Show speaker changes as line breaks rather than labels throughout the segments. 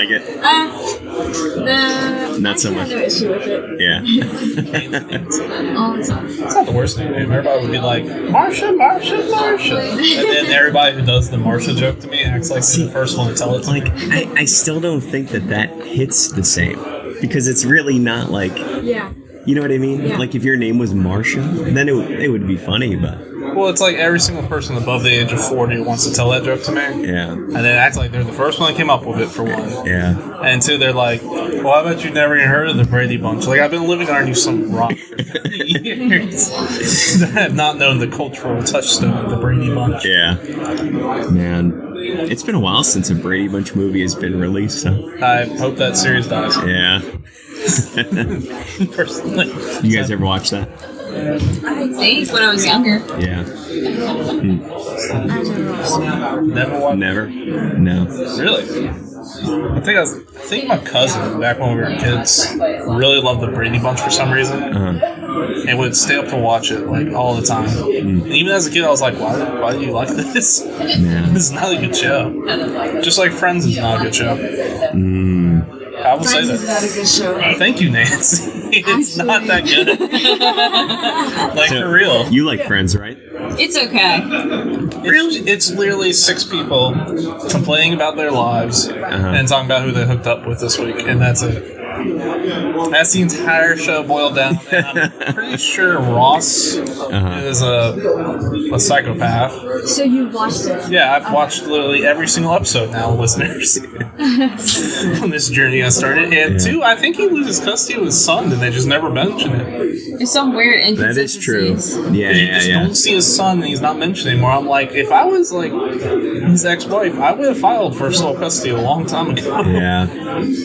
like it?
No.
Not so much.
I have no issue with it.
Yeah.
All the time.
It's not the worst name. Everybody would be like, Marshal. And then everybody who does the Marshal joke to me acts like they're the first one to tell it to
Like,
me.
I still don't think that hits the same. Because it's really not like,
Yeah.
you know what I mean?
Yeah.
Like, if your name was Marshall, then it would be funny, but...
Well, it's like every single person above the age of 40 wants to tell that joke to me.
Yeah.
And then act like they're the first one that came up with it, for one.
Yeah.
And two, they're like, well, I bet you've never even heard of the Brady Bunch. Like, I've been living underneath some rock for 50 years. I have not known the cultural touchstone of the Brady Bunch.
Yeah. Man. It's been a while since a Brady Bunch movie has been released, huh?
I hope that series dies.
Yeah.
Personally.
You guys ever watch that?
I think when I was younger.
Yeah.
Never watched.
Never? No.
Really? I think my cousin, back when we were kids, really loved the Brady Bunch for some reason. And would stay up to watch it, like, all the time. And even as a kid, I was like, why do you like this?
Yeah.
This is not a good show. Just like Friends is not a good show. I would say
Friends is
that.
not a good show.
Thank you, Nancy. It's not that good. Like,
So,
for real.
You like Friends, right?
It's okay.
It's literally 6 people complaining about their lives and talking about who they hooked up with this week, and that's it. That's the entire show boiled down. And I'm pretty sure Ross is a psychopath.
So you watched it?
Yeah, I've watched literally every single episode now, listeners. On this journey I started. And two, I think he loses custody of his son, and they just never mention it.
There's some weird
That is
inconsistencies.
true. Yeah,
You just don't see his son, and he's not mentioned anymore. I'm like, if I was like his ex-wife, I would have filed for sole custody a long time ago.
Yeah.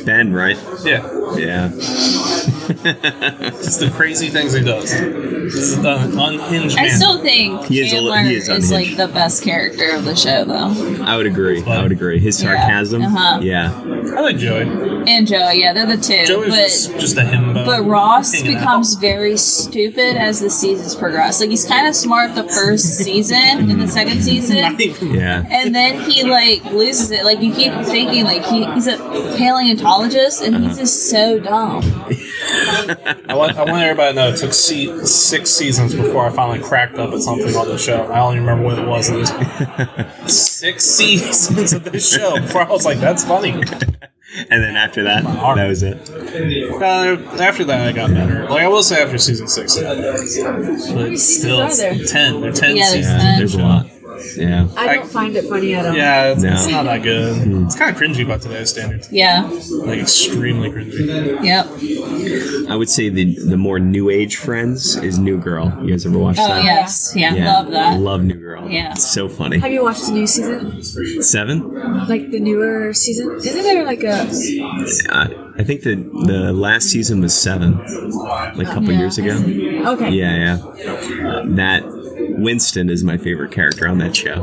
Ben, right?
Yeah.
Yeah.
Just the crazy things he does. This is an unhinged man.
I still think
He is
Chandler
he is
is like
unhinged.
the best character of the show, though.
I would agree. His
Yeah.
sarcasm.
Uh-huh.
Yeah.
I like Joey.
And Joe, yeah, they're the two.
Joey's just a himbo.
But Ross
hanging out.
becomes very stupid as the seasons progress. Like, he's kind of smart the first season, in the second season,
Not even-
Yeah.
and then he, like, loses it. Like, you keep thinking, like, he's a paleontologist, and he's just so dumb.
I want everybody to know it took 6 seasons before I finally cracked up at something on the show. I don't even remember what it was. It was 6 seasons of this show before I was like, that's funny.
And then after that, that was it.
After that, I got better. Like, I will say after season 6, I got better. But still,
seasons are there?
10. They're 10
Yeah, there's
seasons.
10.
There's a lot. Yeah.
I don't find it funny at all.
Yeah, it's
No.
not that good. It's kind of cringy by today's standards.
Yeah.
Like, extremely cringy.
Yep.
I would say the more new age Friends is New Girl. You guys ever watched
Oh,
that?
yes. Yeah, love that.
Love New Girl.
Yeah.
It's so funny.
Have you watched the new season?
7?
Like, the newer season? Isn't there, like, a...
I think the last season was 7, like a couple
Yeah.
years ago.
Okay.
Yeah. That Winston is my favorite character on that show.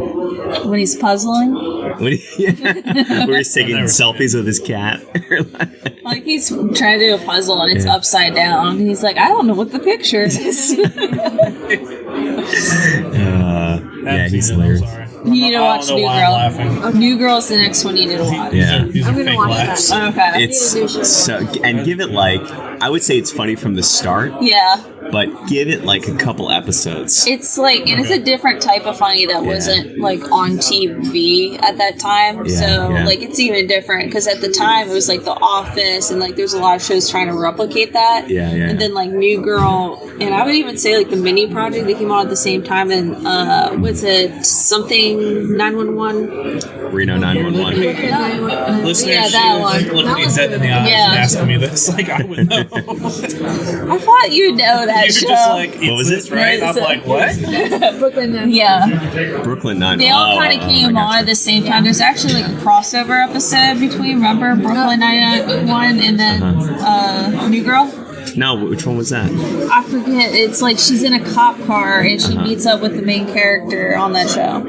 When he's puzzling?
Where he's taking selfies with his cat.
Like, he's trying to do a puzzle and it's upside down. He's like, I don't know what the picture is.
Yeah, he's hilarious.
You need to watch New
Girl.
New Girl's the next one you need to watch.
Yeah.
These are
I'm gonna
fake
watch
laughs.
that. Okay.
It's so, and give it like, I would say it's funny from the start,
Yeah.
but give it like a couple episodes.
It's like, and it's a different type of funny that wasn't like on TV at that time.
Yeah,
So
yeah.
like it's even different because at the time it was like The Office and like there's a lot of shows trying to replicate that.
Yeah.
And then like New Girl, and I would even say like the Mini Project, they came out at the same time. And what's it? Something 911.
Reno 911.
Listeners,
Yeah,
she
that
was
one.
looking me dead in the eyes
Yeah.
and asking me this. Like, I would know.
I thought you'd know that
You're
show.
just like,
What was
this
it?
right? I'm like, what?
Brooklyn. Yeah.
Brooklyn 911.
They all kind of came on at the same time. There's actually like a crossover episode between, remember, Brooklyn 911 and then New Girl?
No, which one was that?
I forget. It's like she's in a cop car and she meets up with the main character on that show.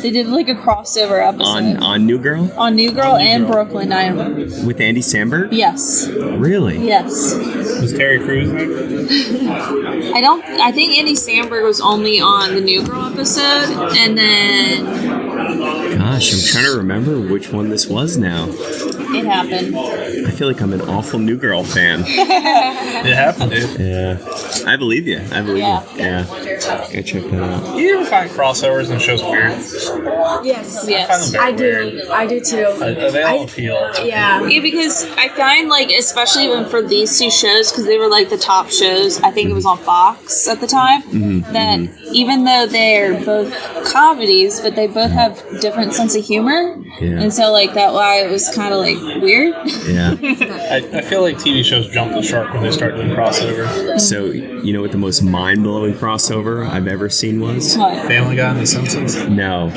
They did like a crossover episode.
On New Girl?
On New Girl and Brooklyn 911.
With Andy Samberg?
Yes.
Really?
Yes.
Was Terry Crews there?
I think Andy Samberg was only on the New Girl episode, and then
Gosh, I'm trying to remember which one this was now.
It happened.
I feel like I'm an awful New Girl fan.
It happened, dude.
Yeah. I believe you. I believe
Yeah.
you. Yeah. Gotta check that out.
You ever find crossovers and shows weird?
Yes.
I find them very
I
weird.
do. I do too.
They all appeal.
Yeah.
Yeah, because I find, like, especially even for these two shows, because they were, like, the top shows, I think it was on Fox at the time, that even though they're both comedies, but they both have different sense of humor, and so, like, that why it was kind of, like, weird.
Yeah.
I feel like TV shows jump the shark when they start doing crossovers.
So, you know what the most mind-blowing crossover I've ever seen was?
What?
Family Guy and The Simpsons.
No.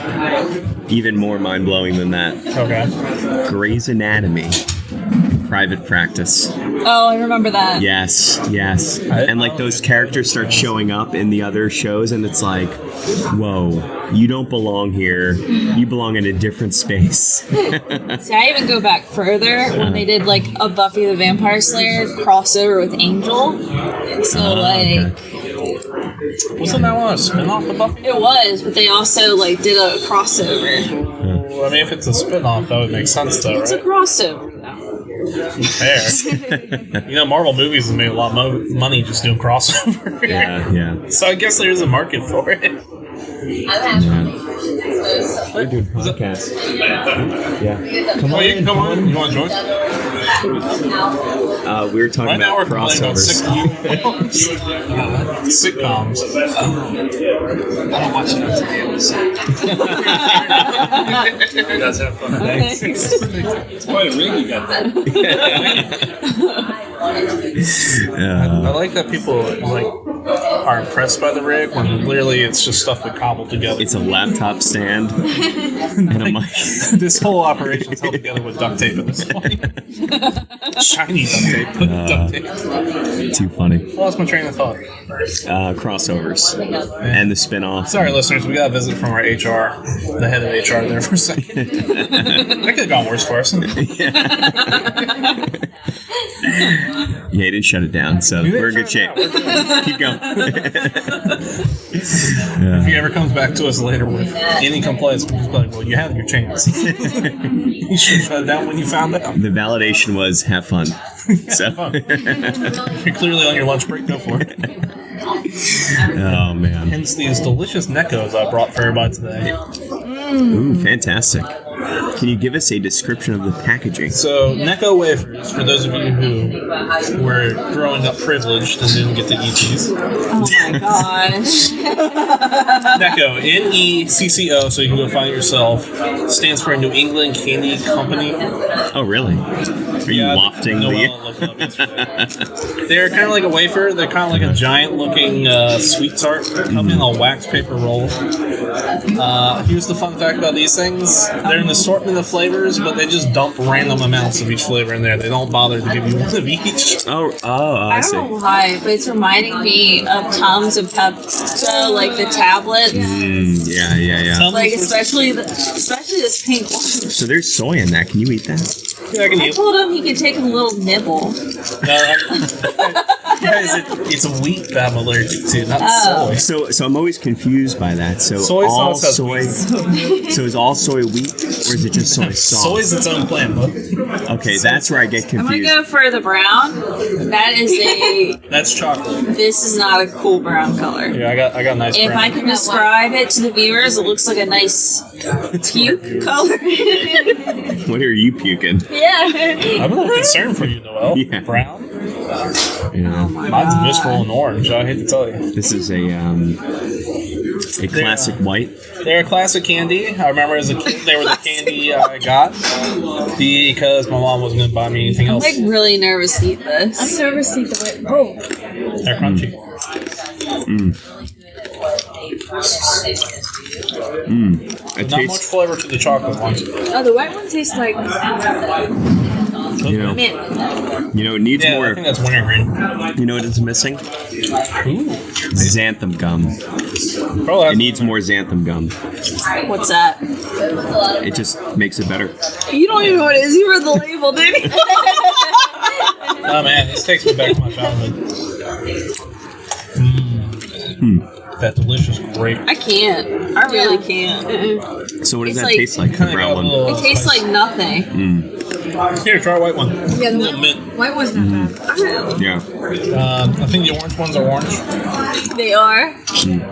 Even more mind-blowing than that.
Okay.
Grey's Anatomy. Private Practice.
Oh, I remember that.
Yes. And like those characters start showing up in the other shows and it's like, whoa, you don't belong here. You belong in a different space.
See, I even go back further when they did, like, a Buffy the Vampire Slayer crossover with Angel. So, like...
Wasn't that one a spin-off of Buffy?
It was, but they also, like, did a crossover.
Well, I mean, if it's a spin-off, that would make sense, though,
It's a
right?
crossover, though.
Fair. You know, Marvel movies have made a lot of money just doing crossover.
Yeah.
So I guess there's a market for it.
We're doing podcasts. Yeah. Come
Oh,
on
you
in.
can come on. You want to join?
We were talking
Right now we're
about
playing on
crossovers.
sitcoms. I don't watch it on TV. You guys have fun. Thanks. It's quite a ring you got there. I like that people like are impressed by the rig when literally it's just stuff we cobbled together.
It's a laptop stand and a mic.
This whole operation's held together with duct tape at this point. Shiny duct tape. Duct tape.
Too funny.
I lost my train of thought.
Crossovers and the spin-off.
Sorry, listeners, we got a visit from our HR, the head of HR there for a second. That could have gone worse for us.
Yeah, he didn't shut it down, so we're in good shape. Keep going.
If he ever comes back to us later with any complaints, we'll just be like, well, you had your chance. You should have shut it down when you found out.
The validation was have fun. So,
You're clearly on your lunch break, go for it.
oh man.
Hence these delicious Neckos I brought for everybody today.
Ooh, fantastic. Can you give us a description of the packaging?
So, Necco wafers, for those of you who were growing up privileged and didn't get to eat these.
Oh my gosh.
Necco, Necco, so you can go find it yourself, stands for New England Candy Company.
Oh, really? Are you wafting
They're kind of like a wafer. They're kind of like a giant-looking sweet tart. They come in a wax paper roll. Here's the fun fact about these things. They're an assortment of flavors, but they just dump random amounts of each flavor in there. They don't bother to give you one of each.
Oh, I
I
see.
don't know why, but it's reminding me of Tums and Pepto, like the tablets.
Yeah.
Tums
Like,
was-
especially this pink one.
So there's soy in that. Can you eat that?
Yeah, I can
I
eat.
told him he could take a little nibble.
Guys, it's wheat that I'm allergic to, not soy.
So I'm always confused by that. So
Soy
all
sauce has
soy. So is all soy wheat, or is it just soy sauce?
Soy's its own plant, bud.
Okay, that's where I get
I'm gonna
confused.
go for the brown. That is
That's chocolate.
this is not a cool brown color.
Yeah, I got a nice
If
brown.
I can describe it to the viewers, it looks like a nice puke color.
What are you puking?
Yeah.
I'm a little concerned for you, Noel.
Yeah.
Brown?
Yeah.
Mine's visceral and orange, I hate to tell you.
This is a classic white.
They're a classic candy. I remember as a kid, they were the candy I got because my mom wasn't going to buy me anything
I'm
else.
like really nervous to eat this.
I've never seen the way. Oh,
They're crunchy.
I
Not much
taste,
flavor to the chocolate one.
oh, the white one tastes like mint.
it needs
Yeah, I
more.
think that's wintergreen.
You know what it's missing?
Ooh.
Xanthan gum.
Probably
It needs more xanthan gum.
What's that?
It just makes it better.
You don't even know what it is. You read the label, didn't you?
Oh man, this takes me back to my childhood. that delicious grape.
I can't. I really can't.
So what does
It's
that
like-
taste like? The
Kinda
brown
got a
one.
little-
It tastes like nothing.
Here, try a white one.
Yeah, the
Little mint.
white one's not bad.
Yeah.
I think the orange ones are orange.
They are.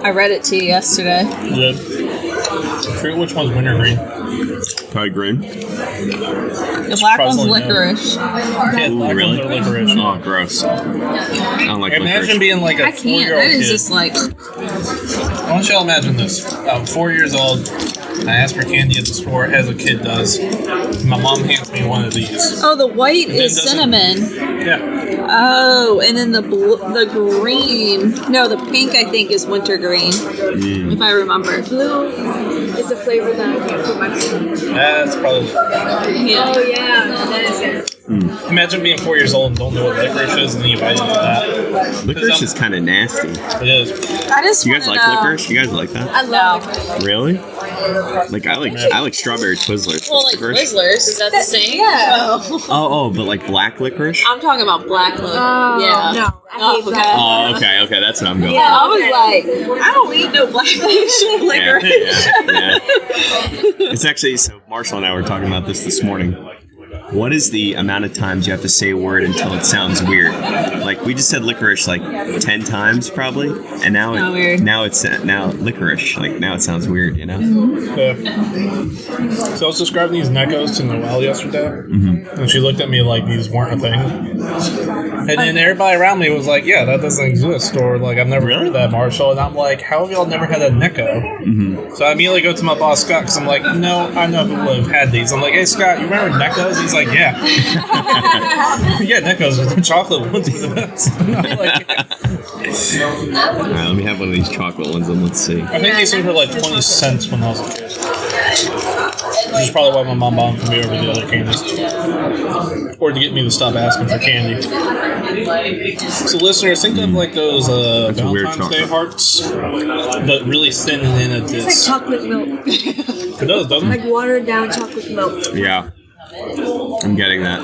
I read it to you yesterday.
Good. I forget which one's wintergreen.
Probably green.
The black one's
Surprisingly, no.
licorice.
Yeah,
Ooh,
black
really?
ones are licorice.
Oh, gross. I don't like
Imagine
licorice.
being like a
I can't.
4-year-old
That is
kid.
just like.
I want you to imagine this. I'm 4 years old. I ask for candy at the store as a kid does. My mom hands me one of these.
Oh, the white
then
is
doesn't-
cinnamon.
Yeah.
Oh, and then the green. No, the pink I think is wintergreen. If I remember.
Blue is a flavor that I get from Mexico.
That's probably.
Yeah.
Oh yeah, that is it.
Imagine being 4 years old and don't know what licorice is and then you bite into that.
Licorice is kind of nasty.
It is.
I just
You guys
wanna
like
know.
licorice? You guys like that?
I love it.
Really? Like I like strawberry Twizzlers.
Well, like
Licorice?
Twizzlers, is that the same?
Yeah.
Oh, but like black licorice?
I'm talking about black licorice.
Oh,
Yeah.
no, I hate
okay.
black.
Oh, okay, that's what I'm going.
Yeah, I was like, I don't eat no black licorice.
Yeah. It's actually, so Marshall and I were talking about this morning. What is the amount of times you have to say a word until it sounds weird? Like we just said licorice like 10 times probably, and now
Not weird.
now licorice. Like now it sounds weird, you know?
Yeah. So I was describing these Neckos to Noelle yesterday, and she looked at me like these weren't a thing. And then everybody around me was like, "Yeah, that doesn't exist," or like, "I've never heard of that, Marshall." And I'm like, "How have y'all never had a Necco?" So I immediately go to my boss Scott because I'm like, "No, I know people have had these." I'm like, "Hey Scott, you remember Neckos?" He's like, "Yeah, yeah, Neckos are the chocolate ones are the best." I'm like,
All right, let me have one of these chocolate ones and let's see.
I think these things were like 20 cents when I was a kid. Which is probably why my mom bought them for me over the other candies. Or to get me to stop asking for candy. So listeners, think of like those
a weird
Valentine's Day
chocolate.
hearts, but really thin and in a
It's like
disc.
chocolate milk.
It does, doesn't it?
Like watered down chocolate milk.
Yeah. I'm getting that.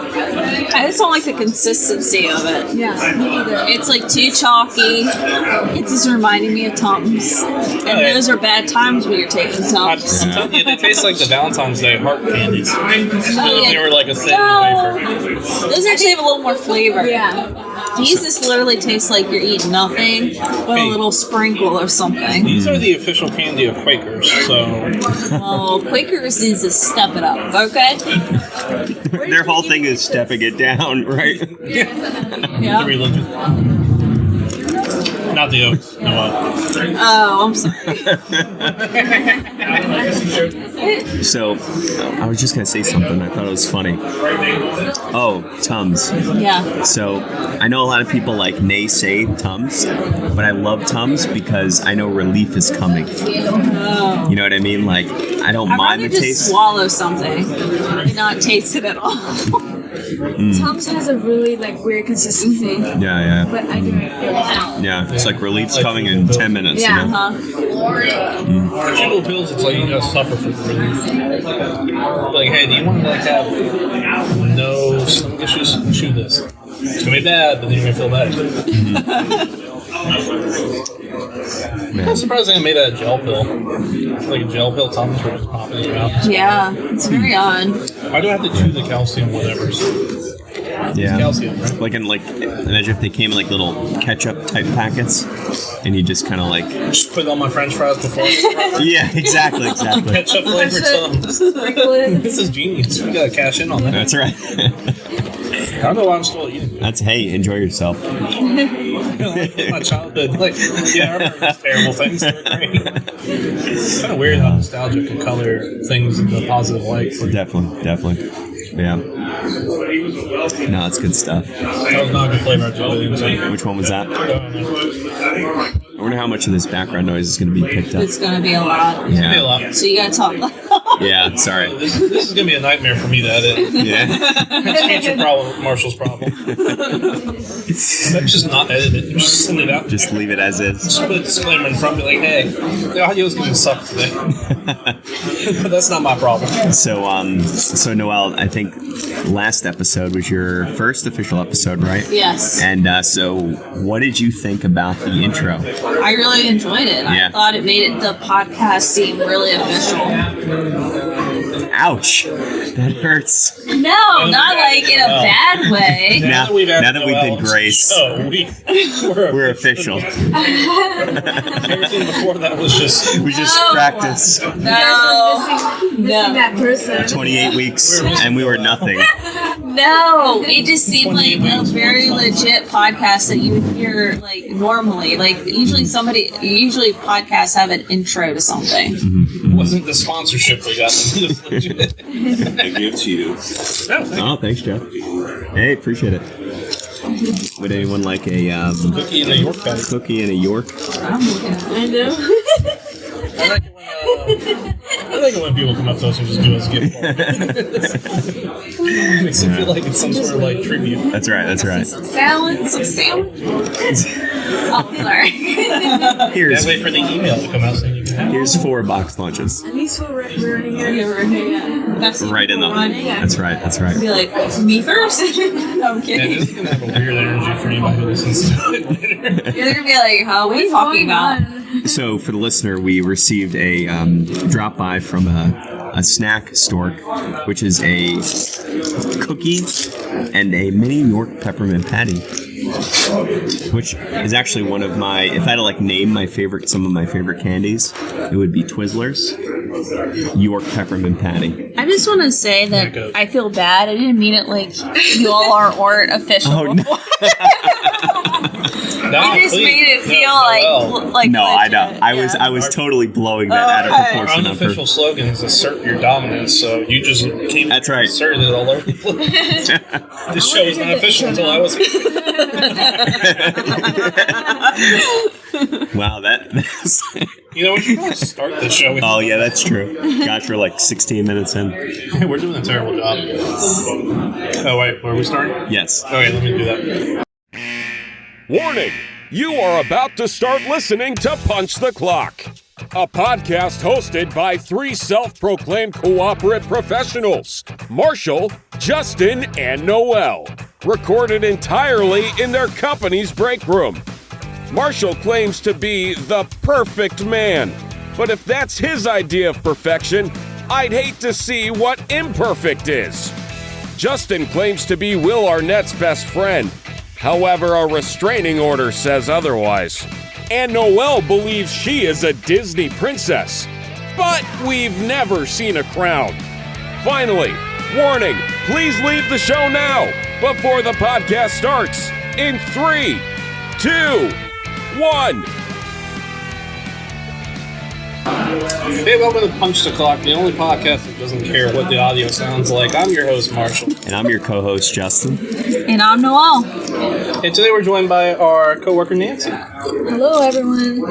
I just don't like the consistency of it.
Yeah, me either.
It's like too chalky. It's just reminding me of Tums. And
yeah.
those are bad times when you're taking
I'm
Tums.
telling you, they taste like the Valentine's Day heart candies.
yeah.
They were like a thin
No.
wafer.
Those actually have a little more flavor.
Yeah.
These just literally taste like you're eating nothing but a little sprinkle or something.
These are the official candy of Quakers, so
Well, Quakers needs to step it up, okay?
Their whole thing is stepping it down, right?
the
Yeah.
religion. Not the oaks. No.
Oh, I'm sorry.
So, I was just gonna say something. I thought it was funny. Oh, Tums.
Yeah.
So, I know a lot of people like naysay Tums, but I love Tums because I know relief is coming. You know what I mean? Like, I don't
I'd
mind
rather
the
just
taste.
swallow something and not taste it at all.
Tums has a really like weird consistency,
Yeah,
but I do it.
yeah. It's like relief's coming in 10 minutes.
Yeah.
You know?
Huh?
Chewable pills, it's like you gotta suffer for relief. Like, hey, do you want to like have no stomach issues? Chew this. It's gonna be bad, but then you're gonna feel better. I'm surprised they made that gel pill. Like a gel pill, Tums were just popping in your mouth.
Yeah, it's very odd.
Why do I have to chew the calcium whatever's?
Yeah.
Calcium, right?
Like, imagine if they came in like little ketchup type packets, and you just kind of like.
Just put it on my French fries before.
Yeah, exactly.
Ketchup flavored Tums.
Sprinkle it.
This is genius. We gotta cash in on that.
That's right.
I don't know why I'm still eating.
That's hey, enjoy yourself.
My childhood, like, yeah, I remember those terrible things. They were great. It's kind of weird how nostalgia can color things in a positive light.
Definitely. Yeah. No, that's good stuff.
That was not a good flavor. I told you.
Which one was that? I wonder how much of this background noise is going to be picked up.
It's gonna be a lot.
Maybe a
Yeah.
lot.
So you gotta talk.
Yeah, sorry.
This is gonna be a nightmare for me to edit.
Yeah.
It's future problem, Marshall's problem. Let's just not edit it. Just send it out.
Just leave it as is.
Just put a disclaimer in front, be like, "Hey, the audio's gonna suck today." But that's not my problem.
So Noelle, I think last episode was your first official episode, right?
Yes.
And so, what did you think about the intro?
I really enjoyed it.
Yeah.
I thought it made the podcast seem really official.
Ouch, that hurts.
No, not like in a bad way.
Now that we've been
Noelle,
graced,
so
we're official.
Everything before that was just
We just
No.
practice
No.
Missing that person.
28 weeks, and we were nothing.
No, it just seemed like a very legit podcast that you would hear like normally. Like usually podcasts have an intro to something.
it wasn't the sponsorship we got. It was legit.
I give to you.
Oh, thanks, Jeff. Hey, appreciate it. Would anyone like a
Cookie in a York bag.
cookie and a York?
I know.
I like it when people come up to us and just do us a gift. Makes it feel like it's some sort of like tribute.
That's right.
Some salad. Oh, sorry.
Here's
Wait for the email to come out saying you can have it.
here's 4 box lunches.
At least we're running here.
That's
Right in the. That's right. That's right.
Be like me first. No, I'm
Yeah,
kidding.
this is gonna have a weird energy for anybody who listens to it later.
You're gonna be like, "Huh? What are you talking about?"
So for the listener, we received a drop by from a snack store, which is a cookie and a mini York peppermint patty, which is actually one of my. If I had to like name some of my favorite candies, it would be Twizzlers, York peppermint patty.
I just want to say that
goes.
I feel bad. I didn't mean it like you all aren't official.
Oh, no.
I just made it feel like
No, I
legit.
don't. I was totally blowing that out of
Okay.
Our
proportion.
unofficial slogan is assert your dominance, so you just came
That's right.
asserted it all over the place. This show was not official until I was here.
Wow, that's.
You know, we should probably start the show with
Oh yeah, that's true. Gosh, we're like 16 minutes in.
we're doing a terrible job. Oh wait, where are we starting?
Yes.
Okay, let me do that.
Warning! You are about to start listening to Punch the Clock, a podcast hosted by 3 self-proclaimed cooperative professionals, Marshall, Justin, and Noelle, recorded entirely in their company's break room. Marshall claims to be the perfect man, but if that's his idea of perfection, I'd hate to see what imperfect is. Justin claims to be Will Arnett's best friend. However, a restraining order says otherwise. And Noelle believes she is a Disney princess. But we've never seen a crown. Finally, warning, please leave the show now before the podcast starts in 3, 2, 1.
Hey, welcome to Punch the Clock, the only podcast that doesn't care what the audio sounds like. I'm your host, Marshall.
And I'm your co-host, Justin.
And I'm Noelle.
And today we're joined by our coworker, Nancy.
Hello, everyone.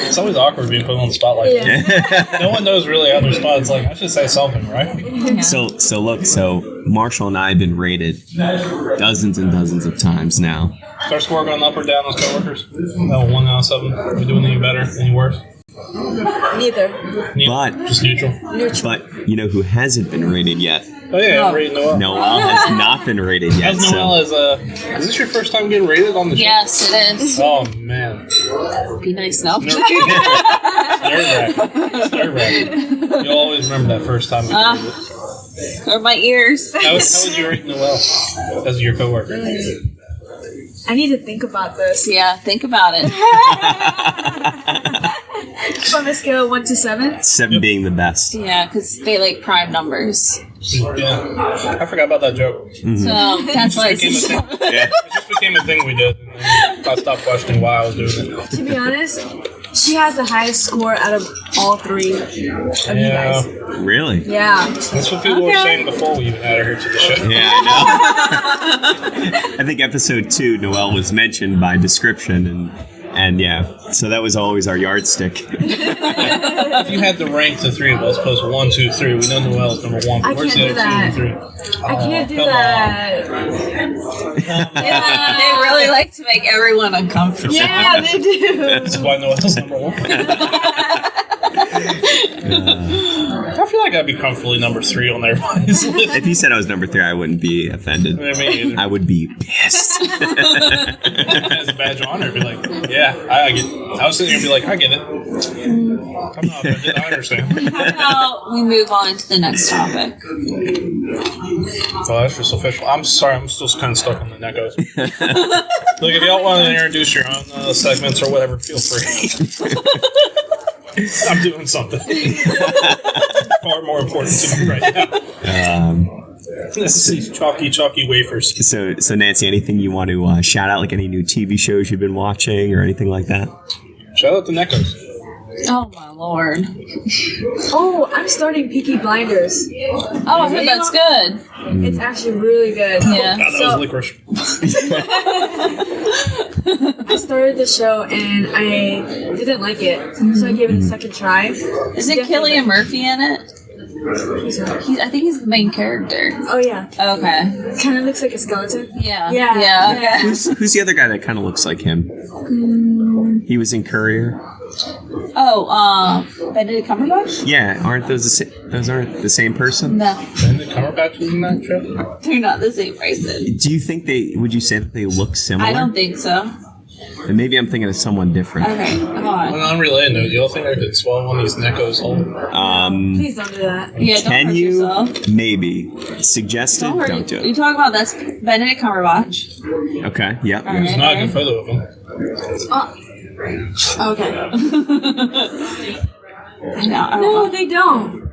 It's always awkward being put on the spotlight.
Yeah.
No one knows really how their spot. It's like, I should say something, right?
So Marshall and I have been rated dozens and dozens of times now.
Is our score going up or down as coworkers? No, 1 out of 7. Are we doing any better, any worse?
Neither.
But
Just neutral.
but you know who hasn't been rated yet?
Oh yeah, I'm rating Noelle.
Noelle has not been rated yet.
As Noelle is this your first time getting rated on the show?
Yes, it is.
Oh man.
Be nice now.
Nerve-wracking. You'll always remember that first time.
Or my ears.
How would you rate Noelle as your coworker?
I need to think about this.
Yeah, think about it.
On a scale of 1 to 7.
7 being the best.
Yeah, because they like prime numbers.
Yeah, I forgot about that joke.
So that's why
It
it's
became a thing.
Yeah.
It just became a thing we did. And then I stopped questioning why I was doing it.
To be honest, she has the highest score out of all 3 of you guys.
Really?
Yeah.
That's what people were saying before we even had her here to the show.
Yeah, I know. I think episode 2, Noelle was mentioned by description, and And yeah, so that was always our yardstick.
If you had to rank the three of us, post 1, 2, 3. We know Noelle's number 1.
I
Where's
can't
the
do
other 2
that.
and 3?
I can't do
come
that.
They really like to make everyone uncomfortable.
Yeah, they do.
That's why Noelle's number 1. I feel like I'd be comfortably number 3 on everybody's list.
If you said I was number 3, I wouldn't be offended.
Me either.
I would be pissed.
As a badge of honor, be like, yeah, I get it. I was sitting here and be like, I get it. I'm not offended. I understand.
How about we move on to the next topic?
Oh, that's just official. I'm sorry, I'm still kind of stuck on the Neckos. Look, if y'all want to introduce your own segments or whatever, feel free. I'm doing something far more important to me right now. This is these chalky wafers.
So Nancy, anything you want to shout out, like any new TV shows you've been watching or anything like that?
Shout out to Neckos.
Oh my lord!
Oh, I'm starting Peaky Blinders.
Oh, I heard that's good.
It's actually really good.
Yeah.
God, that was licorice.
I started the show and I didn't like it, so I gave it a second try.
Isn't Cillian Murphy in it? I think he's the main character.
Oh yeah,
Okay.
kind of looks like a skeleton.
Yeah.
Yeah.
Yeah.
Who's the other guy that kind of looks like him? He was in Courier.
Oh, Benedict Cumberbatch?
Yeah, aren't those those aren't the same person?
No,
Benedict Cumberbatch was in that show?
they're not the same person.
Do you think would you say that they look similar?
I don't think so.
And maybe I'm thinking of someone different.
Okay, come
On
on.
an unrelated note, y'all think I could swallow one of these Neckos whole?
Please don't do that.
Yeah, don't
Can
hurt
you?
yourself.
Maybe. Suggested?
Don't hurt.
Don't do
You
it.
talking about that's Benedict Cumberbatch?
Okay, yep.
All
yep.
right.
Not a good photo of him.
Okay.
No, I don't
No,
know.
they don't.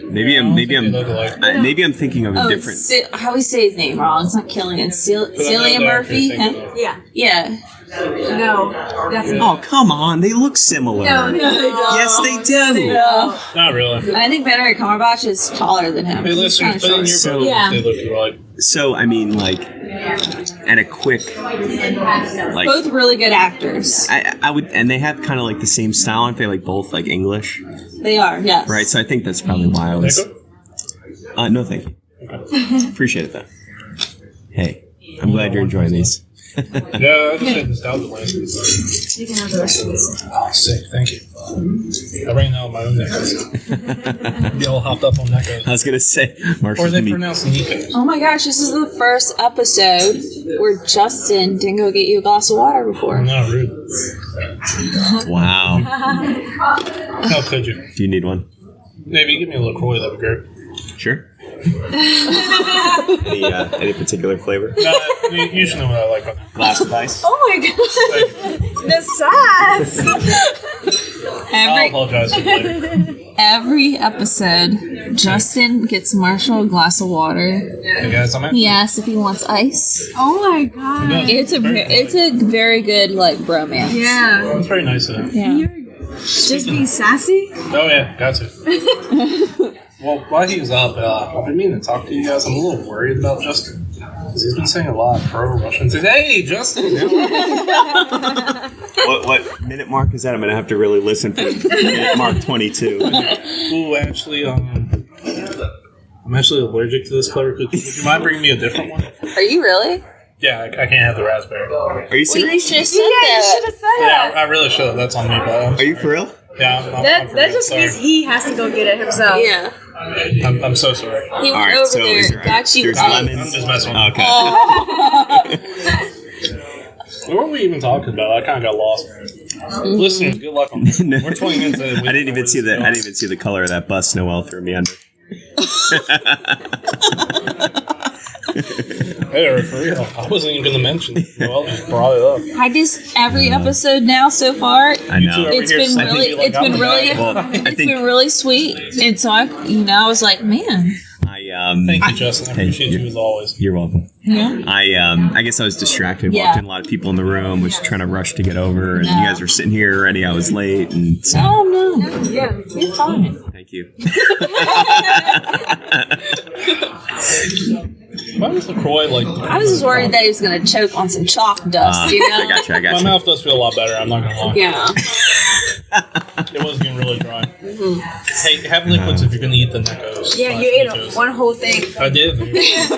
Maybe I'm
They look alike.
maybe I'm thinking of a
Oh,
different.
how we say his name wrong? It's not Cillian. Cillian Murphy.
Yeah.
Yeah.
No. Definitely.
Oh, come on. They look similar.
No, they don't.
Yes, they do.
No.
Not really.
I think Benedict Cumberbatch is taller than him.
Hey,
He's
listeners,
kinda
put in your
short.
vote
Yeah.
if they look alike.
So, I mean, like, at a quick, like,
Both really good actors.
I would, and they have kind of like the same style, aren't they? Like both like English,
They are, yes.
right? So I think that's probably why I was.
Necco?
No, thank you. Appreciate it though. Hey, I'm glad you're enjoying these.
Yeah, I just said nostalgia land.
You can have the rest of this.
Oh, sick. Thank you. I ran out of my own Neckos. Be all hopped up on
I
Neckos.
was gonna say,
Or
Marshall,
they pronounce Nikos.
Oh my gosh, this is the first episode where Justin didn't go get you a glass of water before.
Not rude.
Wow.
How could you?
Do you need one?
Maybe give me a LaCroix, that'd be great.
Sure. Any particular flavor?
No, you should know what I like on that.
Glass of ice.
Oh my god. The sass.
I'll apologize for it later.
Every episode, Justin gets Marshall a glass of water.
Hey guys, I'm actually...
He asks if he wants ice.
Oh my god.
It's a very good like bromance.
Yeah.
It's very nice of them.
Yeah.
Just being sassy?
Oh yeah, got to. Well, while he was up, I've been meaning to talk to you guys. I'm a little worried about Justin. Because he's been saying a lot of pro-Russian things. Hey, Justin!
What minute mark is that? I'm gonna have to really listen for minute mark 22.
Ooh, actually, I'm actually allergic to this clever cookie. Would you mind bringing me a different one?
Are you really?
Yeah, I can't have the raspberry.
Are you
Well, you
serious?
should have said
Yeah, you
that.
should have said
Yeah,
that.
I really should. That's on me, but
Are you for real?
yeah, I'm
That
for real.
just
Sorry.
means he has to go get it himself.
Yeah.
I'm so sorry.
He went
All right,
over
so
there,
is there,
got you
there's
ice.
lemons.
I'm just messing with
Okay.
What were we even talking about? I kind of got lost. Listeners, good luck on this.
No.
We're 20 minutes in.
I didn't even see the color of that bus Noelle threw me under.
Hey, for real. I wasn't even going to mention it. Well, just brought it up.
I just every episode now so far,
I
You two
know.
over
it's
here
been
slapping
really,
me like
it's
I'm
been
the
really,
guy.
Well, I
it's
think
been really sweet, and so I was like, man,
Thank you, Justin. I appreciate you as always.
You're welcome.
yeah.
I guess I was distracted.
Yeah.
Walked in a lot of people in the room. Was trying to rush to get over, and you guys were sitting here already. I was late, and so
Oh no,
Yeah.
you're fine.
thank you.
Why was LaCroix like?
I was just worried that he was going to choke on some chalk dust, you know?
I got you.
My mouth does feel a lot better. I'm not gonna lie.
Yeah.
It was getting really dry. Hey, have liquids if you're gonna eat the Neckos.
Yeah, you ate one whole thing.
I did.
I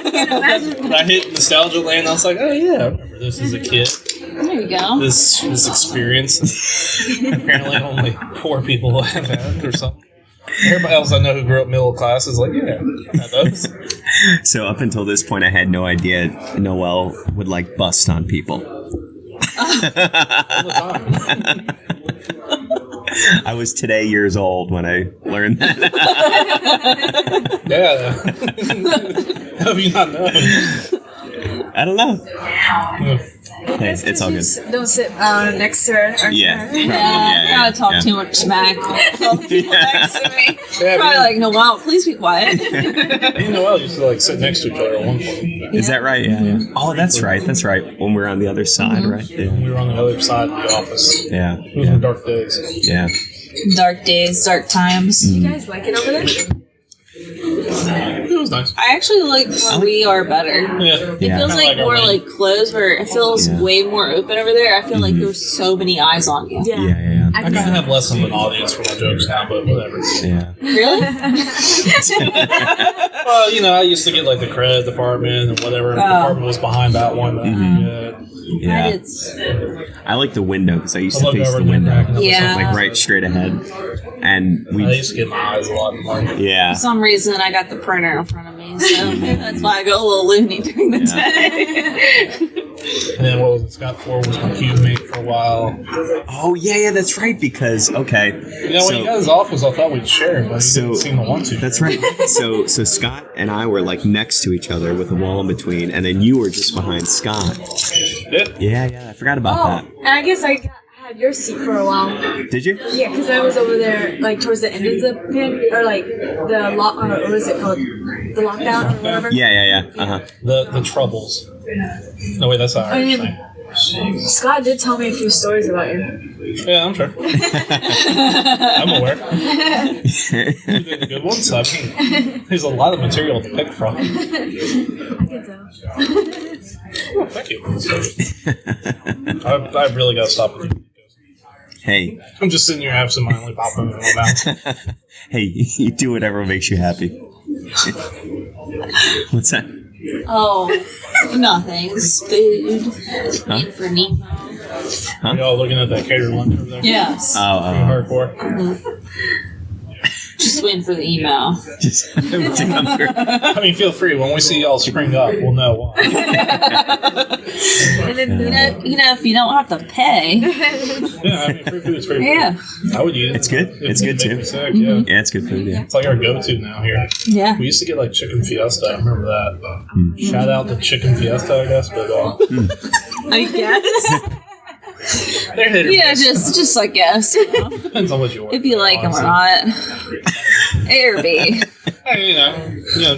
can't imagine.
I hit nostalgia land. I was like, oh yeah, I remember this as a kid.
There you go.
This experience. Apparently, only poor people have had or something. Everybody else I know who grew up middle class is like, yeah, I had those.
So up until this point, I had no idea Noelle would like bust on people.
All the time.
I was today years old when I learned that.
Yeah. How have you not known?
I don't know.
Yeah.
Hey, it's all good.
Just don't sit next to her. Or
Yeah.
her.
Yeah, gotta talk too much smack. All the people next to me.
Yeah,
Probably
man.
like, no, wow, please be quiet.
Me and Noelle used to like sit next to each other at one point.
Is that right? Yeah. Oh, that's right. That's right. When we're on the other side, right? Yeah.
We were on the other side of the office.
Yeah.
Those were dark days.
Yeah.
Dark days, dark times.
You guys like it over there?
It was nice.
I actually like where we are better.
Yeah.
It
Yeah.
feels
Kinda
like
our
more
lane.
like closed, where it feels
Yeah.
way more open over there. I feel like there's so many eyes on you.
Yeah.
Yeah.
I kind of have less of an audience for my jokes now, but whatever.
Yeah.
Really?
Well, you know, I used to get like the credit department and whatever department was behind that one.
Yeah.
It's,
I like the window because I used
I
to
look
face
over
the
and
window,
cracking up or
Yeah.
something.
like right straight ahead, and
I
we.
used to get my eyes a lot more.
Yeah.
for some reason, I got the printer in front of me, so that's why I go a little loony during the day.
And then what was it? Scott Ford was my cube mate for a while.
Oh yeah, that's right. Because okay,
You know, when he got his office, I thought we'd share, but he didn't seem to want to.
That's right. So Scott and I were like next to each other with a wall in between, and then you were just behind Scott. Yeah, I forgot about
Oh, and I guess I had your seat for a while.
that. Did you?
Yeah, because I was over there, like, towards the end of the pin, or, like, the lock, what was it called? The lockdown or whatever?
Yeah.
The Troubles. No, wait, that's not
I
right.
mean, Scott did tell me a few stories about you.
Yeah, I'm sure. I'm aware. You did the good ones. I mean, there's a lot of material to pick from.
I can tell.
Oh, thank you. I've really got to stop with you.
Hey,
I'm just sitting here absentmindedly popping in my mouth.
hey, you do whatever makes you happy. What's that?
Oh, nothing. It's food. Need for Nemo.
Are y'all looking at that catered lunch over there?
Yes.
Hardcore.
Just waiting for the email.
Just to come through.
I mean, feel free. When we see y'all spring up, we'll know why.
And then,
You know, if you don't have to pay.
Yeah, I mean, free food is free food.
Yeah.
I would use it.
It's good.
If
It's
it
good,
make
too.
me sick, yeah.
Yeah, it's good food. Yeah.
It's like our go-to now here.
Yeah.
We used to get like chicken fiesta. I remember that. Shout out to chicken fiesta, I guess. But
I guess.
they're hit or
Yeah,
miss.
just I guess.
Depends on what you want.
If you like them or not. A or B.
Hey, you know,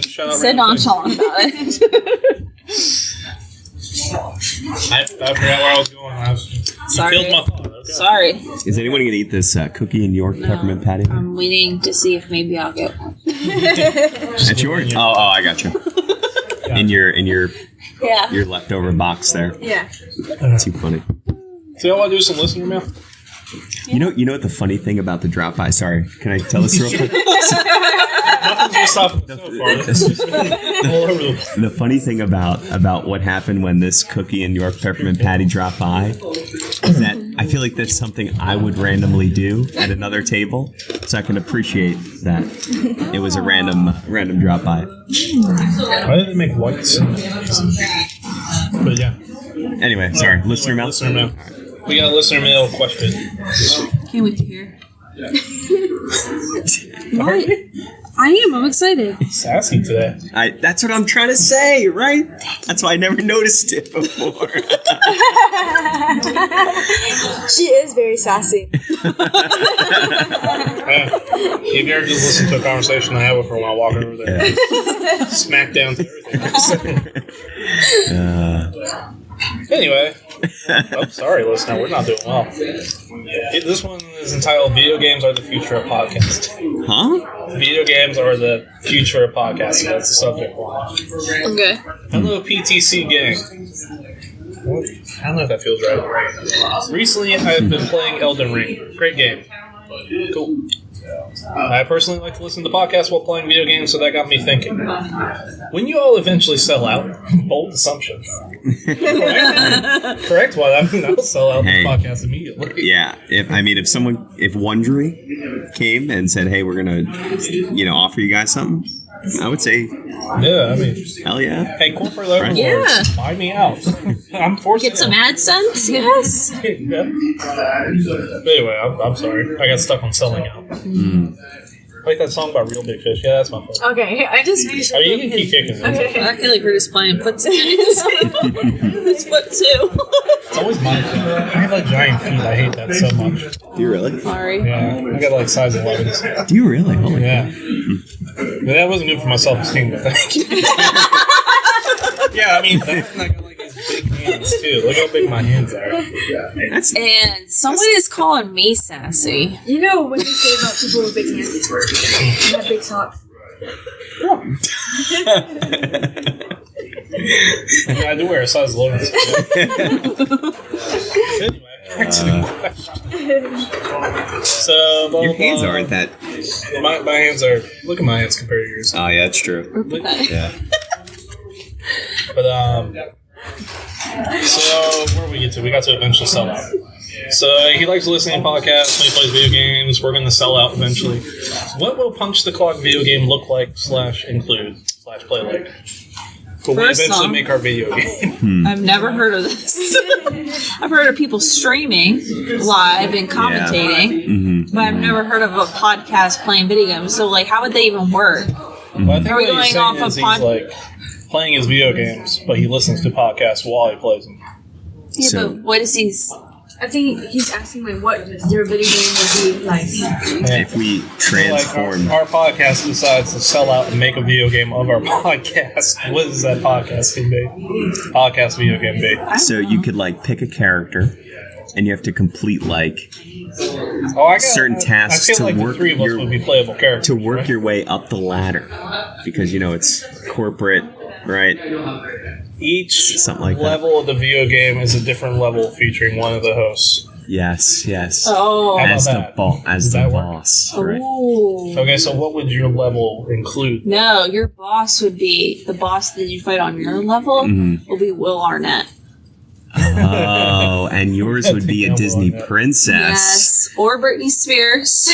shout out.
So
random things.
nonchalant about it.
I forgot where I was going. You
Sorry.
killed my thought. Okay.
Sorry.
Is anyone gonna eat this cookie and York peppermint patty?
I'm waiting to see if maybe I'll get one.
That's yours. Oh, I got you. In your
Yeah.
your leftover box there.
yeah.
Too funny.
So y'all want to do some listener mail?
You know what the funny thing about the drop by? Sorry, can I tell this real quick?
Nothing's gonna stop it so far. It's just all over the place.
The funny thing about what happened when this cookie and York peppermint patty dropped by is that I feel like that's something I would randomly do at another table, so I can appreciate that it was a random drop by.
Why did they make whites? But yeah.
Anyway, sorry, listener mail.
Listener mail. We got a listener mail question.
Can't wait to hear.
Are you
I am. I'm excited.
sassy today?
That's what I'm trying to say, right? That's why I never noticed it before.
She is very sassy.
If you ever just listen to a conversation I had with her when I walk over there, smack down to everything. Anyway, Oh, sorry, listener. We're not doing well. This one is entitled "Video Games Are the Future of Podcasting."
Huh?
Video games are the future of podcasting. That's the subject line.
Okay.
Hello, PTC gang. Well, I don't know if that feels right. Recently, I've been playing Elden Ring. Great game. Cool. I personally like to listen to podcasts while playing video games, so that got me thinking. When you all eventually sell out, bold assumption. Correct? Well, I mean, I'll sell out the podcast immediately.
Yeah. If Wondery came and said, "Hey, we're gonna, offer you guys something," I would say,
Yeah, I mean,
hell yeah.
hey, corporate overlords,
Yeah.
buy me out. I'm forced
Get some AdSense? Yes.
Yeah. But anyway, I'm sorry. I got stuck on selling out. Like that song about Real Big Fish. Yeah, that's my fault.
Okay, I just finished.
I mean, you can keep kicking it.
Okay.
I feel like we're just playing foot tennis. It's foot two.
It's always my feet. I have like giant feet. I hate that so much.
Do you really?
Sorry.
Yeah, I got like size 11s.
Do you really? Holy
Yeah. But that wasn't good for my self-esteem, but thank you. Yeah, I mean, that, and I got like these big hands too. Look how big my hands are.
And someone is calling me sassy.
You know when you say about people with big hands and have big socks.
I do wear a size 11. Anyway, back to the question. So, blah,
Your
blah,
hands
blah.
aren't that.
My hands are. Look at my hands compared to yours.
Oh yeah, that's true. Yeah.
But so where did we get to? We got to eventually sell out. So he likes listening to podcasts when he plays video games. We're going to sell out eventually. What will Punch the Clock video game look like / include / play like? But we
First
eventually
song.
make our video game.
I've never heard of this. I've heard of people streaming live and commentating, but I've never heard of a podcast playing video games. So, like, how would they even work?
Well, I think
Are we
what he's
going
saying
off
is
of
he's like playing his video games, but he listens to podcasts while he plays them.
Yeah,
So-
but what is he?
I think he's asking like what their video game would be like.
If we transform,
Like our podcast decides to sell out and make a video game of our podcast. What is that podcast can be? Podcast video game be?
so you could like pick a character, and you have to complete like
Oh, I got
certain tasks
I feel
to
like
work
the three of us
your-
would be playable characters.
to work
right?
your way up the ladder, because it's corporate, right?
Each
Something like that.
level of the video game is a different level featuring one of the hosts.
Yes, yes.
Oh,
How
As
about
the
that?
as
Does
the
that work?
boss, right?
Ooh.
Okay, so what would your level include?
No, your boss would be the boss that you fight on your level. Will be Will Arnett.
Oh, and yours would be a Disney princess.
Yes, or Britney Spears.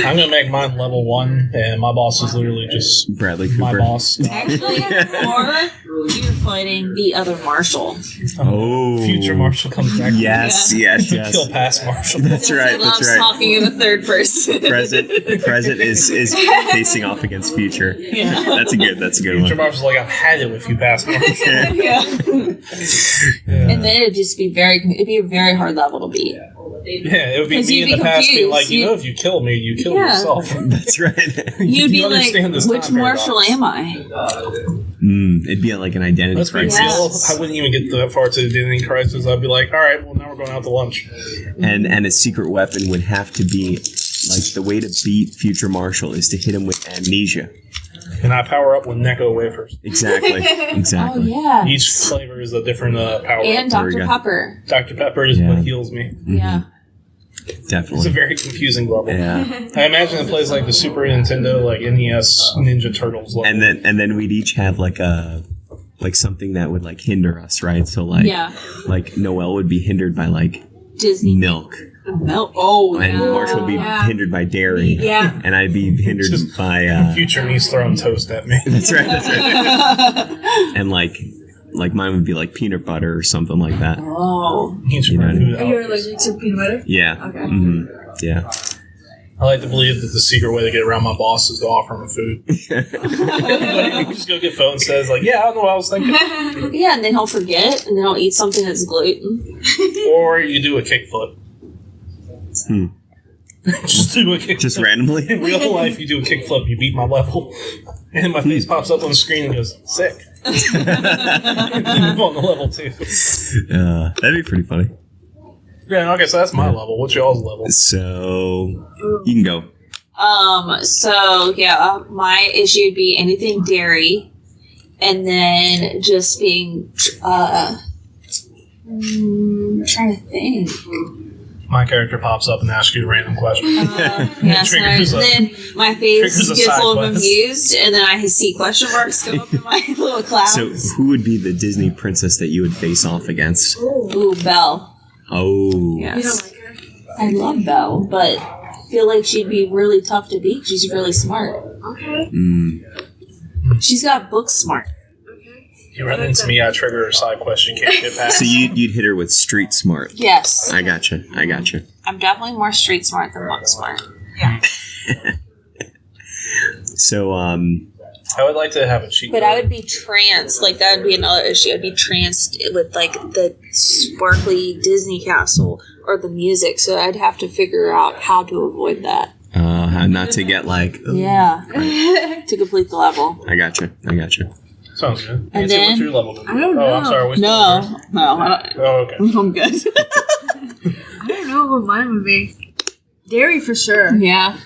I'm gonna make mine level 1, and my boss is literally just
Bradley
my
Cooper.
boss.
Actually, or you're fighting the other Marshal.
Oh,
Future Marshal comes back.
Yes,
Yeah.
yes,
To
yes.
kill past Marshal.
That's right.
He loves
That's right.
talking in the third person.
Present is facing off against future.
Yeah.
That's a good
Future
one.
Marshal's like, I've had it with you past Marshal.
Yeah. And then it'd just be it'd be a very hard level to beat.
Yeah, it would be
'Cause
me
you'd
in the
be
past being like,
confused.
if you kill me, you kill
Yeah.
yourself.
That's right.
You'd be
You
like,
understand this
which
time paradox.
Marshal am I?
It'd be like an identity
Let's be
crisis.
real. I wouldn't even get that far to the identity crisis. I'd be like, all right, well, now we're going out to lunch.
And a secret weapon would have to be like the way to beat Future Marshal is to hit him with amnesia.
And I power up with Necco wafers.
Exactly.
Oh
Exactly.
yeah.
Each flavor is a different power
And
up.
There we
Dr.
go.
Pepper.
Dr. Pepper is
Yeah.
what heals me.
Yeah.
It's a
Definitely.
very confusing level.
Yeah.
I imagine it plays like the Super Nintendo, like NES Ninja Turtles level.
And then we'd each have like something that would like hinder us, right? So like
Yeah.
like Noelle would be hindered by like
Disney
milk,
milk. Oh,
and
yeah.
Marshall would be hindered by dairy,
Yeah.
and I'd be hindered
Just
by
Future me's throwing toast at me.
that's right, and like mine would be like peanut butter or something like that.
Oh.
Each
You know
my
what I
food
Are you
allergies.
allergic to peanut butter?
Yeah.
Okay.
Yeah.
I like to believe that the secret way to get around my boss is to offer him food. Like, you just go get phone says like, yeah, I don't know what I was thinking.
Yeah, and then he'll forget, and then he'll eat something that's gluten.
Or you do a kickflip. Just do a kickflip.
Just randomly.
In real life, you do a kickflip, you beat my level, and my face pops up on the screen and goes, sick. Move on to level 2.
That'd be pretty funny.
Yeah, okay, so that's my level. What's y'all's level?
So you can go.
So yeah, my issue would be anything dairy, and then just being trying to think.
My character pops up and asks you a random question.
Yeah, so then my face
triggers a
gets a
side
little
quest.
confused, and then I see question marks go up in my little clouds.
So who would be the Disney princess that you would face off against?
Ooh, Belle.
Oh.
Yes.
You don't like her?
I love Belle, but I feel like she'd be really tough to beat. She's really smart.
Okay.
She's got book smart.
You run into me, I trigger a side quest you can't get past.
So you'd hit her with street smart.
Yes.
I gotcha.
I'm definitely more street smart than book smart.
Yeah.
So
I would like to have a cheat
But
code.
I would be tranced. Like, that would be another issue. I'd be tranced with, like, the sparkly Disney castle or the music. So I'd have to figure out how to avoid that.
how not to get like.
Yeah. To complete the level.
I gotcha.
Sounds good.
And
Nancy,
then-
what's your level?
I don't
Oh, I'm
know.
sorry. What's
No, I don't.
Oh, okay.
I'm good.
I don't know what mine would be. Dairy for sure.
Yeah.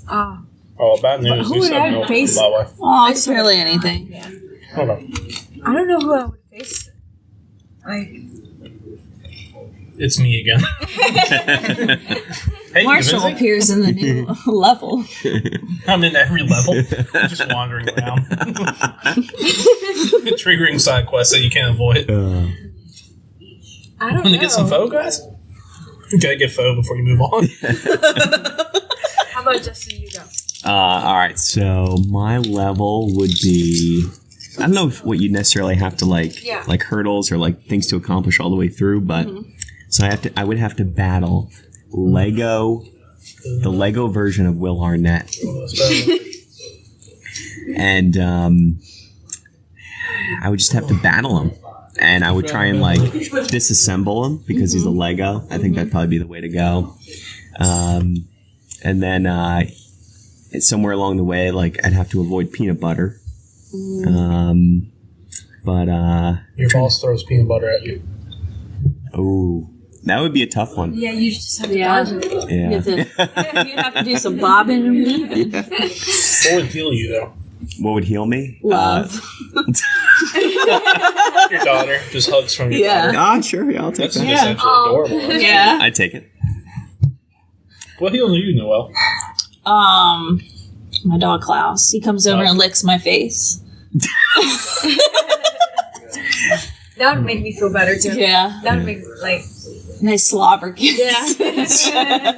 Oh.
Oh, bad news.
Who
You
would
said
I
no, by
face?
the way.
Oh, it's barely anything.
Hold on.
I don't know who I would face. Like,
It's me again. Hey,
Marshall
Vinci.
appears in the new level.
I'm in every level. I'm just wandering around. Triggering side quests that you can't avoid.
I don't
Want to
know.
get some foe, guys? You gotta get foe before you move on.
How about Justin, you go?
All right. So my level would be. I don't know what you necessarily have to like hurdles or like things to accomplish all the way through, but so I would have to battle the Lego version of Will Arnett, and I would just have to battle him, and I would try and like disassemble him because he's a Lego. I think that'd probably be the way to go, and then somewhere along the way, like I'd have to avoid peanut butter. But
Your boss throws peanut butter at you.
oh, that would be a tough one.
Yeah, you just have to
Yeah.
dodge it.
Yeah.
You have to do some bobbing and weaving.
What would heal you, though?
What would heal me?
Love.
Your daughter. Just hugs from your
Yeah.
daughter.
Sure. Yeah, I'll take
That's
that.
just actually adorable.
Yeah.
I'd take it.
What heals you, Noelle?
My dog Klaus. He comes over and licks my face.
That would make me feel better too.
Yeah.
That would make like
Nice slobber kiss.
yeah.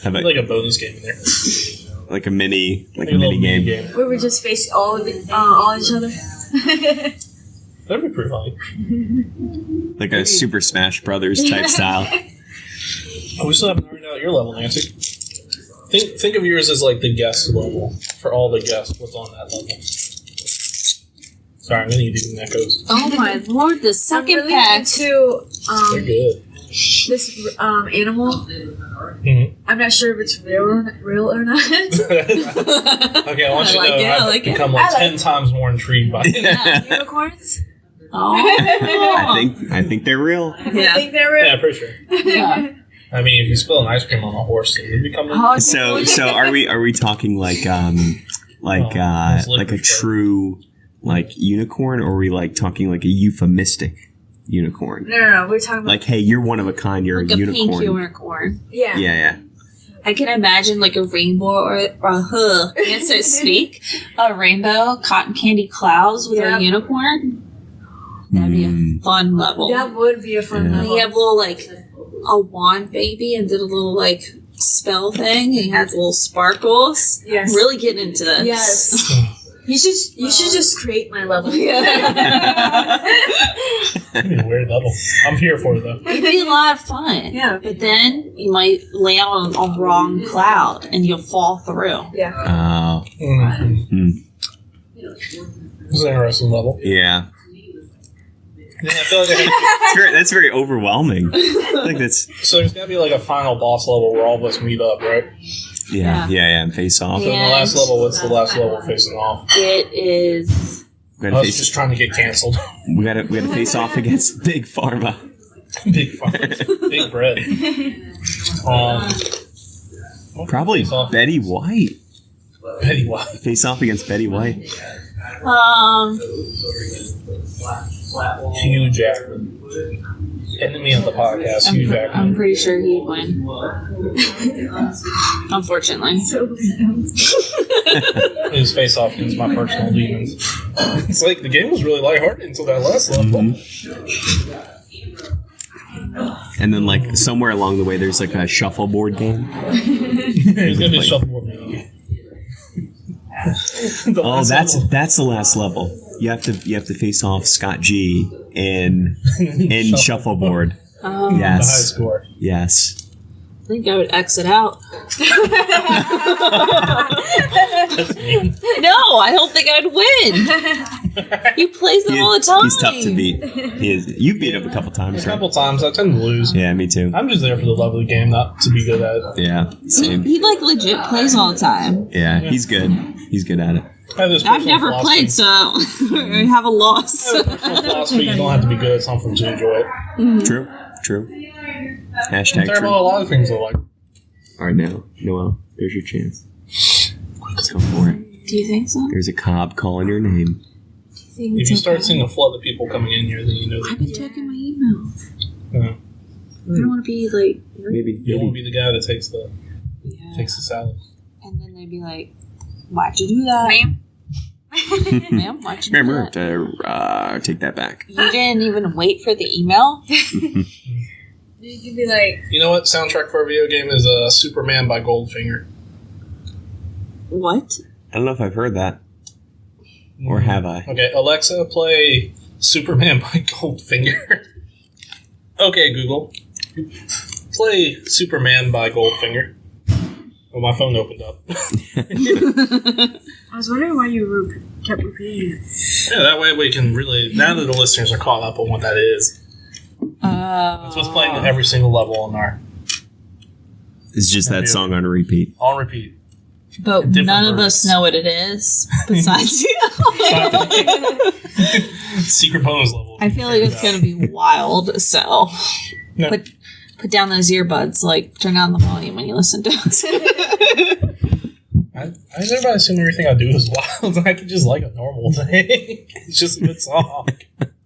How about
Like a bonus game in there.
like a mini
Like a little
game?
We would just face all each other.
That'd be pretty funny.
Like a Super Smash Brothers type style.
Oh, we still haven't ironed out your level, Nancy. Think of yours as like the guest level. For all the guests, what's on that level? Sorry, I'm gonna need these echoes.
Oh my lord, the
I'm
second
really
pack.
into
They're good.
this animal.
Mhm.
I'm not sure if it's real or not.
Okay, I want you to know I've become like
I like
10 times more intrigued by it.
Unicorns?
Oh.
I think they're real.
I think they're real.
Yeah, pretty sure.
Yeah.
I mean, if you spill an ice cream on a horse, then you become
So are we talking like a true like unicorn, or are we like talking like a euphemistic unicorn?
No. We're talking about
Like, hey, you're one of a kind. You're
Like
a
a
unicorn.
pink unicorn.
yeah.
Yeah.
I can imagine like a rainbow or can't so speak. A rainbow cotton candy clouds with
Yeah.
a unicorn. That'd be a fun level.
That would be a fun
Yeah.
level.
He have little like a wand baby and did a little like spell thing and he has little sparkles.
Yes.
Really getting into this.
Yes. You should just create my level.
It'd be a weird level. I'm here for it, though.
It'd be a lot of fun.
Yeah.
But then you might land on a wrong cloud and you'll fall through.
Yeah.
Oh.
It's an interesting level.
Yeah.
Yeah, I feel like I
That's very overwhelming. I think that's
so there's gotta be like a final boss level where all of us meet up, right?
yeah, and face off.
So in the last level, what's the last level facing off?
It is
I was just trying to get canceled.
We got to face off against Big Pharma.
Big Pharma. Big bread.
Probably Betty White.
Betty White.
Face off against Betty White.
Hugh Jackman. Enemy of the podcast, Hugh Jackman.
I'm pretty sure he'd win. Unfortunately.
His face off against my personal demons. It's like the game was really lighthearted until that last level.
And then, like, somewhere along the way, there's like a shuffleboard game.
There's gonna be a shuffleboard game.
That's the last level. You have to face off Scott G in shuffleboard.
Oh.
Yes.
The high score.
Yes.
I think I would exit out. No, I don't think I'd win. He plays them all the time.
He's tough to beat. You beat him a couple times,
A
right?
couple times. I tend to lose.
Yeah, me too.
I'm just there for the lovely game, not to be good at it.
Yeah, same.
He like legit plays all the time.
Yeah, he's good. He's good at it.
I've never played, so I have a loss.
I have a personal philosophy. You don't have to be good at something to enjoy it.
True. Hashtag
I'm terrible at a
true.
lot of things I like.
All right, now, Noel, there's your chance. Let's go for it.
Do you think so?
There's a cob calling your name.
If you start seeing a flood of people coming in here, then you know
I've
that
been checking my email.
Yeah.
I don't want to be like,
Maybe.
you don't want to be the guy that takes the salad.
and then they'd be like, "Why'd you do that, ma'am? Why'd you do
Remember
that?
to take that back.
You didn't even wait for the email."
You could be like,
You know what? Soundtrack for a video game is Superman by Goldfinger.
What?
I don't know if I've heard that. Or have I?
Okay, Alexa, play Superman by Goldfinger. Okay, Google. Play Superman by Goldfinger. Oh, my phone opened up.
I was wondering why you kept repeating it.
Yeah, that way we can really, now that the listeners are caught up on what that is. That's what's playing at every single level on our
It's just that song on repeat.
on repeat.
But
Different
none of
versions.
us know what it is besides you.
Secret bonus level.
I feel like it's gonna be wild. So
No.
put down those earbuds. Like turn down the volume when you listen to it.
I just everybody assume everything I do is wild. I could just like a normal thing. It's just a good song.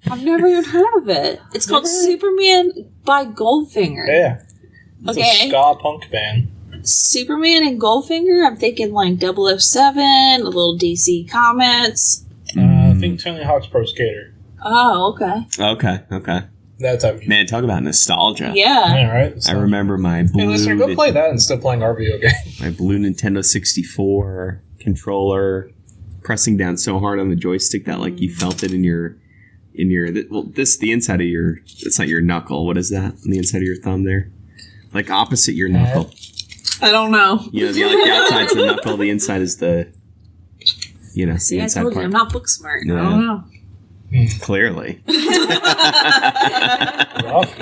I've never even heard of it. It's called Superman by Goldfinger.
Yeah. It's
Okay.
a ska punk band.
Superman and Goldfinger. I'm thinking like 007, a little DC Comics.
I think Tony Hawk's Pro Skater.
Oh, okay.
Okay.
That type of
Man, talk about nostalgia.
Yeah.
Yeah, right?
I remember my blue,
Hey, listener, go play that instead of playing our video game.
my blue Nintendo 64 controller, pressing down so hard on the joystick that like you felt it in your the inside of your, it's not your knuckle. What is that on the inside of your thumb there? Like opposite your knuckle.
I don't know.
You know, the outside's the knuckle, the inside is the,
See,
the
I
inside
told you,
part.
I'm not book smart.
Yeah.
I don't know.
Clearly.
Rough.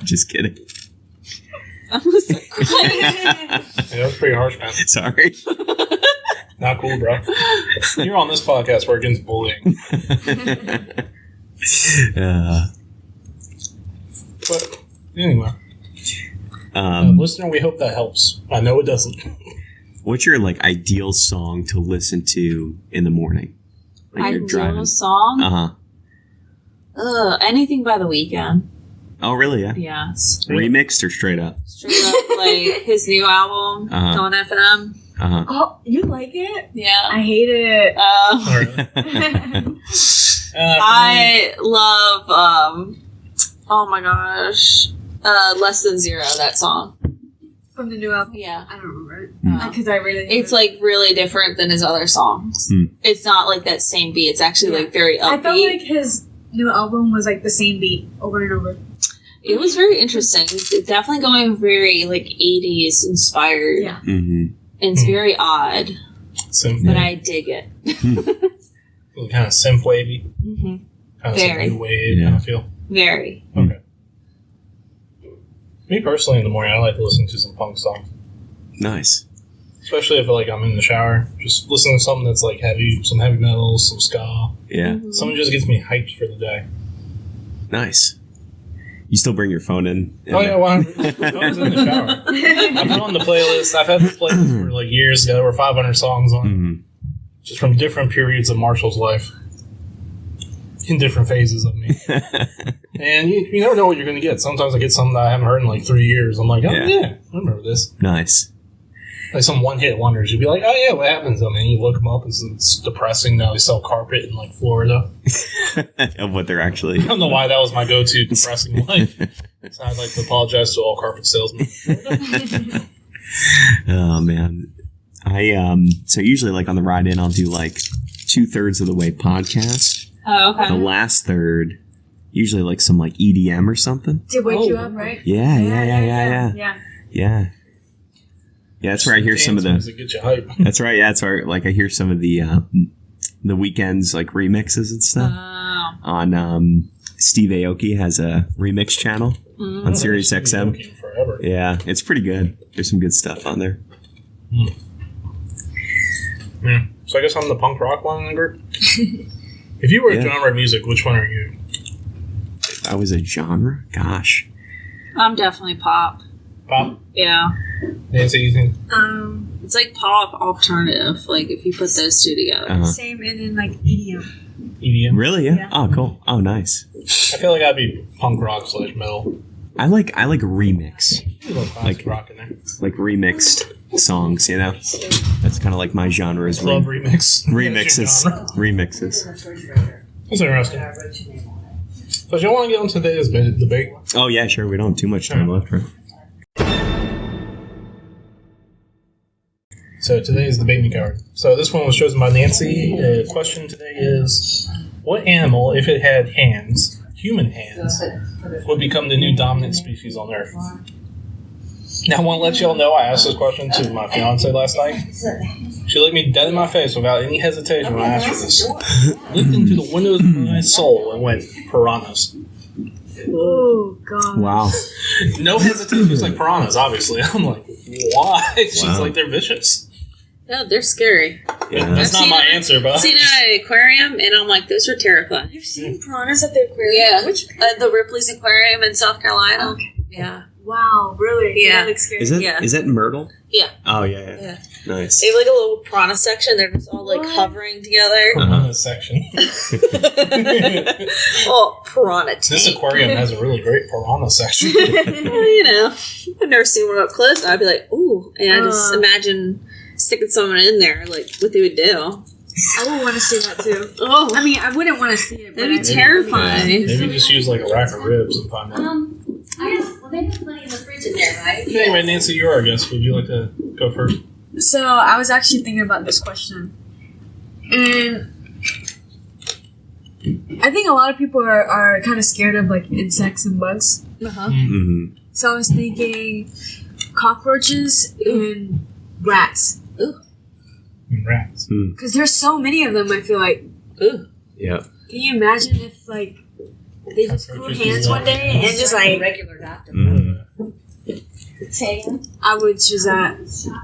Just kidding.
I was so quiet.
Yeah, that was pretty harsh, man.
Sorry.
Not cool, bro. You're on this podcast where against bullying. But anyway, listener, we hope that helps. I know it doesn't.
What's your like ideal song to listen to in the morning? Like you're driving.
Ideal song? Anything by The Weeknd.
Oh, really? Yeah.
Yes.
Remixed or straight up?
Straight up, like his new album, on F&M.
Oh, you like it?
Yeah.
I hate it.
I love, oh my gosh, Less Than Zero, that song.
From the new album?
Yeah.
I don't remember it. Because I really hate
It's
it.
like really different than his other songs. It's not like that same beat. It's actually like very upbeat.
I felt like his new album was like the same beat over and over.
It was very interesting. It's definitely going very like 80s inspired.
Yeah.
Mm-hmm.
And it's very odd,
Synth,
but I dig it.
kind of synth wavy.
Mm-hmm.
Kind of
Very.
new wave kind of feel.
Very.
Okay. Me personally, in the morning, I like to listen to some punk songs.
Nice.
Especially if like I'm in the shower, just listening to something that's like heavy, some heavy metal, some ska.
Yeah.
Something just gets me hyped for the day.
Nice. You still bring your phone in?
Oh yeah, well, I was in the shower. I put on the playlist. I've had this playlist for like years ago. There were 500 songs on, just from different periods of Marshall's life, in different phases of me. And you never know what you're going to get. Sometimes I get something that I haven't heard in like 3 years. I'm like, oh yeah, I remember this.
Nice.
Like some one-hit wonders. You'd be like, oh yeah, what happens? I mean, you look them up, it's depressing. Now they sell carpet in like Florida.
Of what they're actually.
I don't know why that was my go-to depressing life. So I'd like to apologize to all carpet salesmen.
Oh man. So usually like on the ride in, I'll do like 2/3 of the way podcast.
Oh, okay.
The last third, usually like some like EDM or something.
To wake you up, right?
Yeah. Yeah, that's where I hear some of the.
Get you hype.
That's right. Yeah, that's where like I hear some of the weekends like remixes and stuff.
Oh.
On Steve Aoki has a remix channel on Sirius XM.
Forever.
Yeah, it's pretty good. There's some good stuff on there.
Yeah. So I guess I'm the punk rock one in the group. If you were a genre of music, which one are you?
If I was a genre, gosh,
I'm definitely pop.
Pop.
Yeah.
Nancy, you think?
It's like pop alternative. Like if you put those two together.
Same, and then like EDM.
EDM.
Really? Yeah. Oh, cool. Oh, nice.
I feel like I'd be punk rock / metal.
I like remix,
Like rock in there.
like remixed songs. You know, that's kind of like my genre is
Club remix.
remixes.
That's your
Remixes.
That's interesting. So do you want to get into today's debate?
Oh yeah, sure. We don't have too much time left, right?
So today's debate me card. So this one was chosen by Nancy. The question today is, what animal, if it had hands, human hands, would become the new dominant species on Earth? Now I want to let y'all know I asked this question to my fiance last night. She looked me dead in my face without any hesitation when I asked for this. Looked into the windows of my soul and went, piranhas.
Oh, God.
Wow.
No hesitation. She's like, piranhas, obviously. I'm like, why? She's like, they're vicious.
No, they're scary.
Yeah.
That's not my answer, but...
I've seen it at an aquarium, and I'm like, those are terrifying.
You've seen piranhas at the aquarium?
Yeah.
Which
the Ripley's Aquarium in South Carolina. Okay. Yeah.
Wow, really?
Yeah.
That looks scary.
Is that Myrtle?
Yeah.
Oh yeah. Nice.
They have like a little piranha section. They're just all like hovering together.
Piranha section.
Oh, piranha tank.
This aquarium has a really great piranha section.
Well, you know, I've never seen one up close. I'd be like, ooh. And I just imagine sticking someone in there, like what they would do.
I would want to see that too.
Oh.
I mean, I wouldn't want to see it.
That'd be terrifying.
Maybe just use like a rack of ribs and find out.
I guess, well, they have plenty in the fridge in there, right?
Anyway, Nancy, you're our guest. Would you like to go first?
So, I was actually thinking about this question. And I think a lot of people are kind of scared of, like, insects and bugs.
Mm-hmm.
So, I was thinking cockroaches and rats.
And rats.
Because there's so many of them, I feel like.
Yeah.
Can you imagine if, like, they just grew hands one day and just, like...
Regular doctor.
Say I would choose that.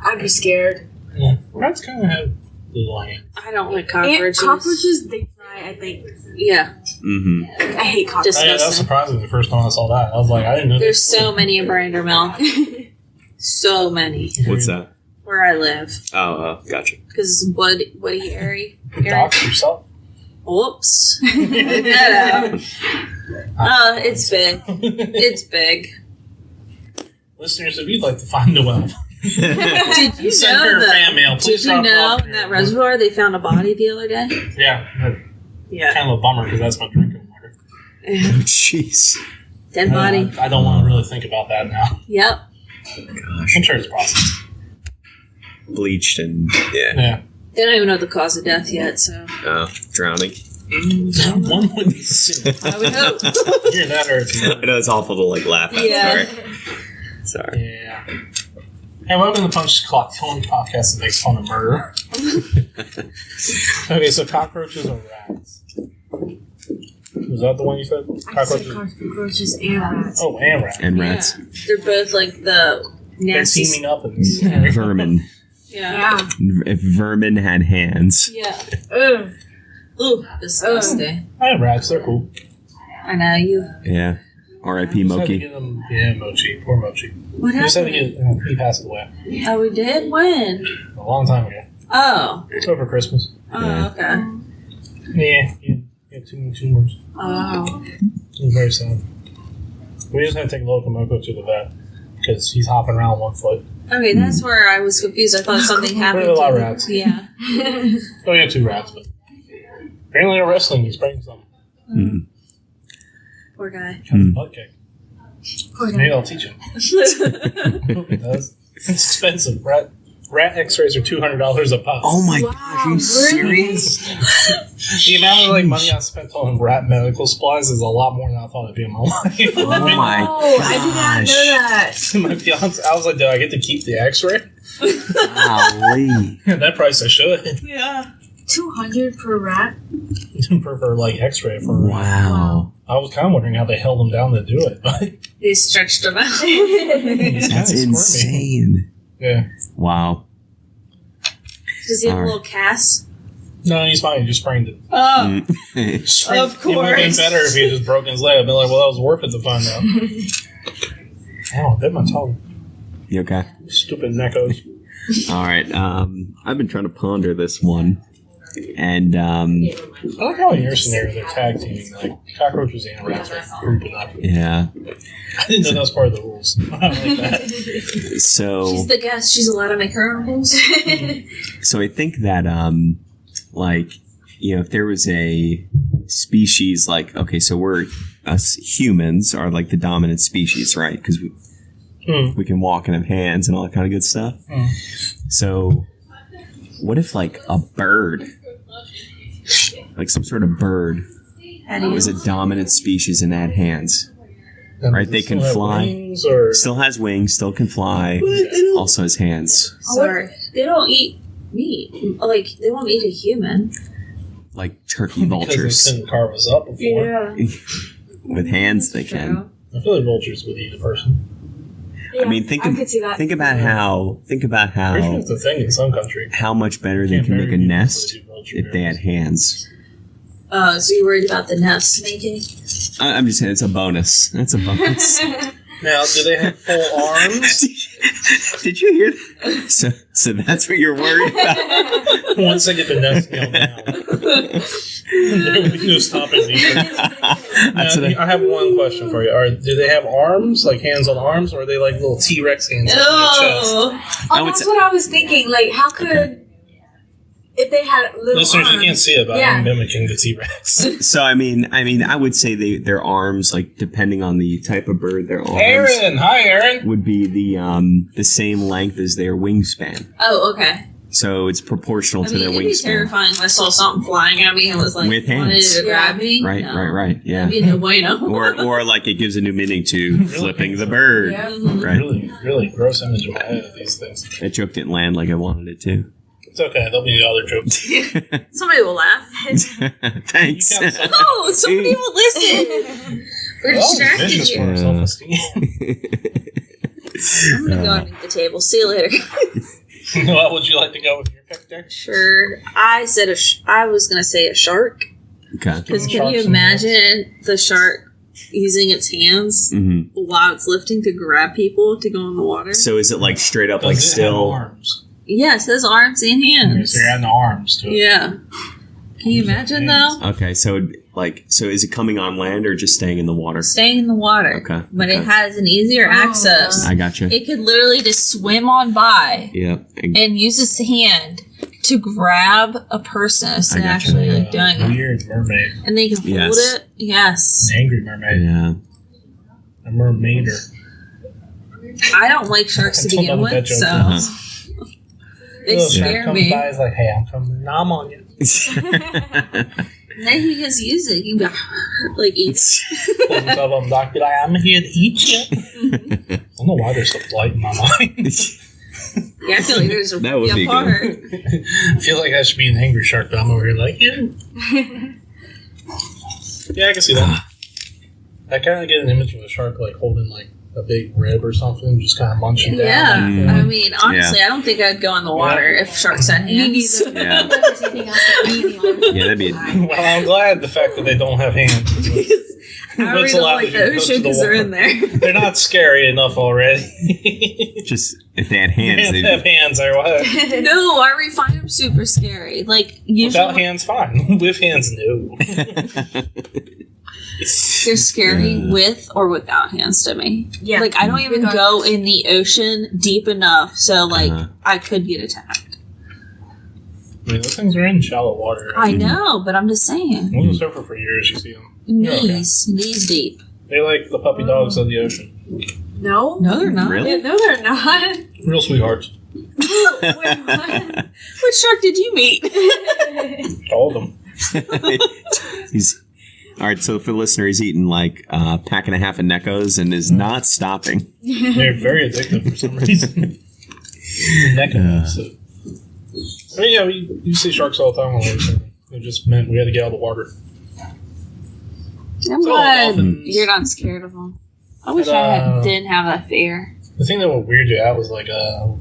I'd be scared.
Yeah. Rats kind of have little hands.
I don't like
And
cockroaches.
cockroaches, they fly, I think.
Yeah.
Mm-hmm.
I hate cockroaches.
That was surprising the first time I saw that. I was like, I didn't know
There's so many in Brandermill. So many.
What's that?
Where I live.
Oh, gotcha.
Because it's woody area.
Dox yourself.
Whoops. Edit that out. It's big. It's big.
Listeners, if you'd like to find Noelle,
Did you
send
know
her
that?
fan mail. Please
Did you
drop it
know
off
in that reservoir they found a body the other day?
Yeah.
Yeah.
Kind of a bummer because that's my drinking water.
Jeez.
Dead body.
I don't want to really think about that now.
Yep.
Gosh.
I'm sure it's processed.
Bleached and
Yeah.
They don't even know the cause of death yet, so.
Drowning.
One would assume.
I would hope.
Hear that hurts.
I know it's awful to like laugh at.
Yeah.
Sorry.
Yeah. Hey, welcome to the Punch the Clock, the only podcast that makes fun of murder. Okay, so cockroaches or rats? Was that the one you said?
I said cockroaches and rats.
Oh, and rats.
And rats.
Yeah. They're both like the
They're
nasty.
teaming up in this.
Vermin.
Yeah.
If vermin had hands.
Yeah.
Ugh.
Ooh, disgusting.
I have rats. They're cool.
I know you.
Yeah. R.I.P.
Just had to
Moki.
get them, Mochi. Poor Mochi.
What
We just had to
happened?
get. He passed away
Oh, we did? When?
a long time ago.
Oh.
Over Christmas.
Oh,
Yeah.
okay.
Yeah, he had too many tumors.
Oh.
It was very sad. We just had to take Lokomoko to the vet because he's hopping around 1 foot.
Okay, that's where I was confused. I thought something happened.
There are a lot of
to
rats.
Yeah.
Oh, we had 2 rats, but apparently they're wrestling. He's spraying something.
Mm.
Poor guy.
Butt kick.
Poor guy.
Maybe I'll teach him. It does. It's expensive. Rat X-rays are $200 a pop.
Oh my
Wow,
gosh, are you
really?
serious?
The amount of money I spent on rat medical supplies is a lot more than I thought it'd be in my life.
Oh my
Oh, I did not
gosh.
know that.
My fiance, I was like, do I get to keep the X-ray?
Golly.
At that price, I should.
Yeah.
200 per rat?
for X-ray for.
Wow.
I was kind of wondering how they held them down to do it, but
They stretched him out.
That's
kinda squirmy.
insane.
Yeah.
Wow.
Does he have a
Alright.
little cast?
No, he's fine. He just sprained it.
Oh,
Mm.
of
It would have been
course.
better if he had just broken his leg. I'd be like, well, that was worth it to find out. Ow, I bit my toe.
You okay?
Stupid neckos.
All right. I've been trying to ponder this one. And
I like how in your scenario they're tag teaming, like cockroaches and rats are grouping up.
yeah.
I didn't know that was part of the rules. I like that.
So
She's the guest. She's allowed to make her own rules.
So I think that if there was a species okay, so us humans are like the dominant species, right? Because we can walk and have hands and all that kind of good stuff. So what if a bird, some sort of bird, was a dominant species and had hands?
And
Right, they can
still have
fly.
wings, or
Still has wings, still can fly, also has hands.
Sorry. They don't eat meat. They won't eat a human.
Like turkey
because
vultures.
they couldn't carve us up before.
With hands they can.
I feel like vultures would eat a person.
Yeah,
I mean, think
could see that.
about how
Pretty sure it's a thing in some country.
how much better they
Can't
can make a
very
nest
easily do vulture
if they had hands.
So you're worried about the nest making?
I'm just saying it's a bonus. That's a bonus.
Now, do they have full arms?
Did you hear that? So that's what you're worried about?
Once they get the nest nailed down, there will be no stopping me.
That's what
I have one question for you. Do they have arms, like hands on arms, or are they like little T-Rex hands on their chest?
Oh.
I
Oh,
would
that's
say-
what I was thinking. Like, how could...
Okay.
If they had little
Listeners, you
arms.
can't see it, but
Yeah.
I'm mimicking the T-Rex.
So I mean, I would say their arms, depending on the type of bird, their arms
Aaron! Hi, Aaron!
would be the same length as their wingspan.
Oh, okay.
So it's proportional
I
to
mean,
their
it'd be
wingspan.
terrifying if I saw something flying at me and was
With
wanted
hands.
to grab me.
Right,
No.
right, yeah.
That'd be no bueno.
Or it gives a new meaning to flipping the bird.
Yeah.
Right.
Really, really gross image in my head of these things.
That joke didn't land like I wanted it to.
It's okay, there'll be other jokes.
Somebody will laugh.
Thanks.
You got some-
Oh, somebody will listen. We're distracted
vicious for
here.
our self-esteem.
I'm gonna go underneath the table. See you later.
What would you like to go with your pick there?
Sure. I said I was gonna say a shark.
Okay.
Because can
Sharks
you
and
imagine the shark using its hands
hmm
while it's lifting to grab people to go in the water?
So is it straight up
Does it have
still?
arms?
Yes, it has arms and
Okay,
hands.
so you're adding the arms to it.
Yeah. Can you imagine though?
Okay, so so is it coming on land or just staying in the water?
Staying in the water.
Okay,
But
okay.
it has an easier access.
I gotcha.
It could literally just swim on by
Yeah.
and use its hand to grab a person instead of
I gotcha.
actually doing it.
Weird mermaid.
And they can hold
Yes.
it. Yes.
An angry mermaid.
Yeah.
A mermaider.
I don't like sharks to
I don't know
begin
what that
with,
joke
so
Uh-huh.
they
Little shark
scare
comes
me.
by, it's like, hey, I'm coming. Nah, I'm on you.
And then he just use it. He can be eat.
Pulls himself up, Doctor, I'm here to eat you. I don't know why there's so polite in my mind.
Yeah, I feel like there's a
That would be good.
part.
I feel like I should be an angry shark, but I'm over here like, yeah. Yeah, I can see that. I kind of get an image of a shark holding a big rib or something, just kind of munching
Yeah.
down.
I mean, honestly, I don't think I'd go in the water if sharks had hands.
Yeah. Yeah, that'd be.
Well, I'm glad the fact that they don't have hands.
I really don't like the ocean because they're in there.
They're not scary enough already.
Just if they had hands,
They
they'd
have hands or what?
No, I already find them super scary. Like, usually
Without hands, fine. With hands, no.
they're scary with or without hands to me.
Yeah.
Like, I don't even go in the ocean deep enough, so, like, I could get attacked.
I mean, those things are in shallow water.
I know, but I'm just saying.
I was a surfer for years, you see them.
Knees deep.
They're like the puppy dogs of the ocean.
No?
No, they're not.
Really?
No, they're not.
Real sweethearts.
Wait, what?
Which shark did you meet?
All of them.
He's all right. So for the listener, he's eating like a pack and a half of Neckos and is not stopping.
They're very addictive for some reason. I mean, yeah, we see sharks all the time when we're surfing. It just meant we had to get out of the water.
I'm glad you're not scared of them. I wish I didn't have that fear.
The thing that would weird you out was like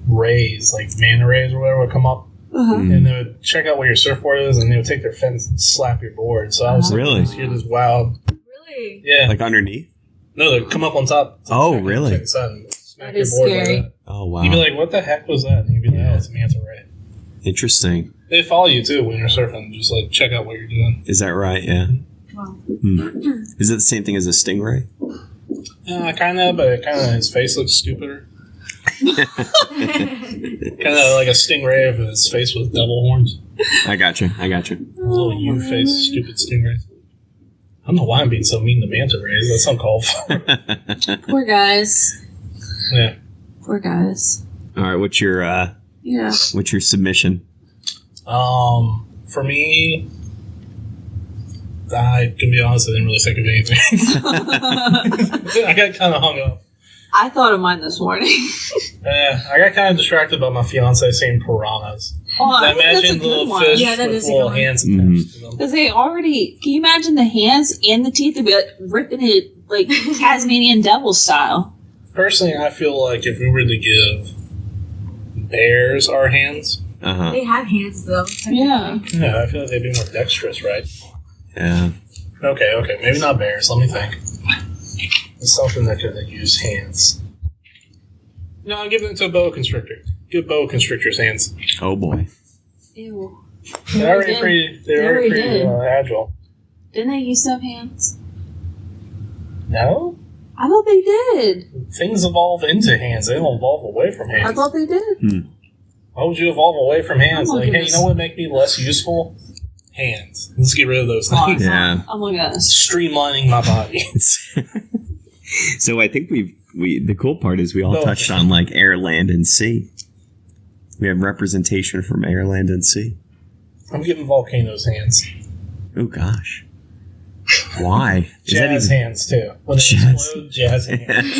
rays, like manta rays or whatever would come up. And they would check out where your surfboard is and they would take their fins and slap your board. So I was
Really?
just hear this wild.
Really?
Yeah.
Like underneath?
No, they'd come up on top.
Oh, really?
Check this out and smack
That
your
is
board
scary.
like that.
Oh, wow.
You'd be like, what the heck was that? And you'd be like, oh, it's a manta ray.
Interesting.
They follow you too when you're surfing. Just like check out what you're doing.
Is that right? Yeah.
Wow.
Is it the same thing as a stingray?
Kind of, but his face looks stupider. Kind of like a stingray if his face was double horns.
I got you.
Little U-face, stupid stingrays. I don't know why I'm being so mean to manta rays. That's uncalled for.
Poor guys.
Yeah.
Poor guys.
All right. What's your submission?
For me, I can be honest, I didn't really think of anything. I got kind of hung up.
I thought of mine this morning.
I got kind of distracted by my fiance saying piranhas.
Oh, I
I
think that's a
imagine
good
little
one.
fish
Yeah, that
with
is a
little
good one.
hands attached to them.
Because they already, can you imagine the hands and the teeth? They'd be like ripping it like Tasmanian devil style.
Personally, I feel like if we were to give bears our hands,
They have hands though.
Yeah.
yeah, I feel like they'd be more dexterous, right?
Yeah.
Okay, maybe not bears. Let me think. It's something that could use hands. No, I'll give them to a boa constrictor. Give boa constrictors hands.
Oh boy.
Ew.
They're already pretty
did.
agile.
Didn't they used to have hands?
No?
I thought they did.
Things evolve into hands. They don't evolve away from hands.
I thought they did.
Why would you evolve away from hands?
I'm
Like,
looking
hey, you know what would make me less useful? Hands. Let's get rid of those things.
Yeah.
Oh my gosh.
Streamlining my body.
So I think we the cool part is we all touched on like air, land, and sea. We have representation from air, land, and sea.
I'm giving volcanoes hands.
Oh gosh. Why?
Jazz hands, too. When they
Jazz.
explode, jazz hands.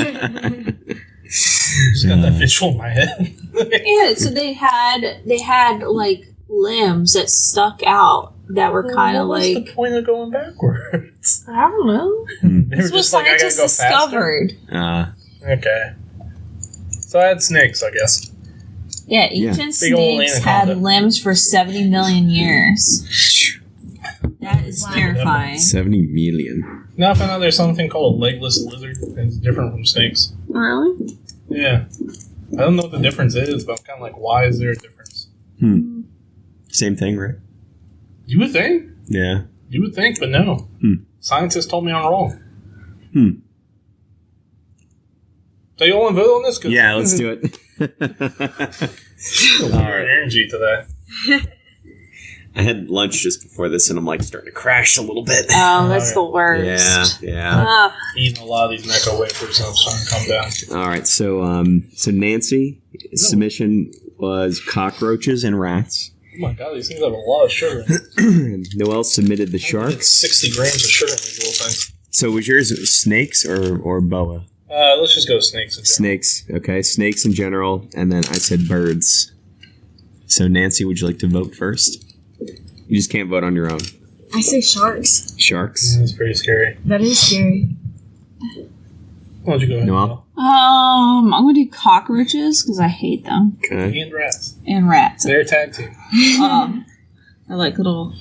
Just got that visual in my head.
Yeah, so they had like limbs that stuck out that were kind of
What's
like,
the point of going backwards?
I don't know.
They were
This was
just like, I gotta
scientists
go faster.
discovered.
Okay. So I had snakes, I guess.
Yeah, ancient
Big old
snakes
anaconda.
had limbs for 70 million years. That is terrifying.
70 million.
Now I found out there's something called a legless lizard. It's different from snakes.
Really?
Yeah. I don't know what the difference is, but I'm kind of like, why is there a difference?
Same thing, right?
You would think.
Yeah.
You would think, but no. Scientists told me I'm wrong. So you all want to vote on this?
Yeah, let's do it.
Weird energy today.
I had lunch just before this, and I'm like starting to crash a little bit.
Oh, that's the worst.
Yeah.
Eating a lot of these Necco wafers, and I'm starting to come down.
All right, so Nancy, submission was cockroaches and rats.
Oh my god, these things have a lot of sugar in them.
Noel submitted the
It's
sharks.
60 grams of sugar in these little things.
So was yours snakes or boa?
Let's just go snakes.
Snakes, okay. Snakes in general, and then I said birds. So Nancy, would you like to vote first? You just can't vote on your own.
I say sharks.
Sharks?
That's pretty scary.
That is scary.
Why don't you go ahead?
Noel?
I'm gonna do cockroaches because I hate them.
Okay.
And rats.
And rats.
They're a tag team.
They're like little.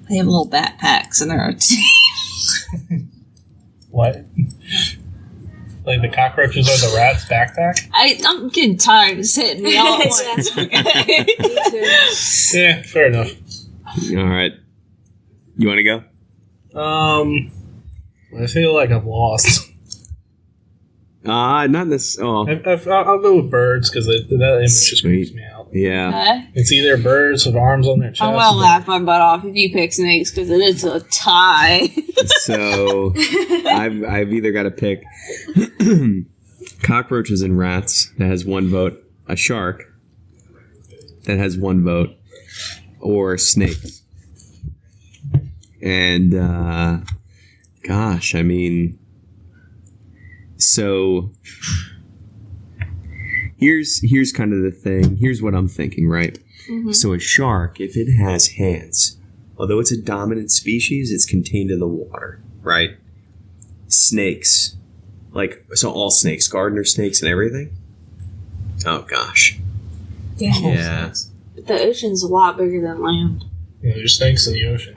They have little backpacks and they're.
What? Like the cockroaches are the rats' backpack?
I'm getting tired of sitting me all at once. Okay.
Me too.
Yeah, fair enough.
All right. You want to go?
I feel like I've lost.
Not this. Oh,
I'll go with birds because that image just creeps
Sweet.
me out.
yeah.
Okay.
It's either birds with arms on their chest.
I'm gonna laugh my butt off if you pick snakes because it is a tie.
So I've either got to pick cockroaches and rats that has 1 vote, a shark that has 1 vote, or snakes. And gosh, I mean, so here's kind of the thing. Here's what I'm thinking, right?
Mm-hmm.
So a shark, if it has hands, although it's a dominant species, it's contained in the water, right? Snakes, so all snakes, gardener snakes and everything. Oh gosh, yeah.
The ocean's a lot bigger than land.
Yeah, there's snakes in the ocean.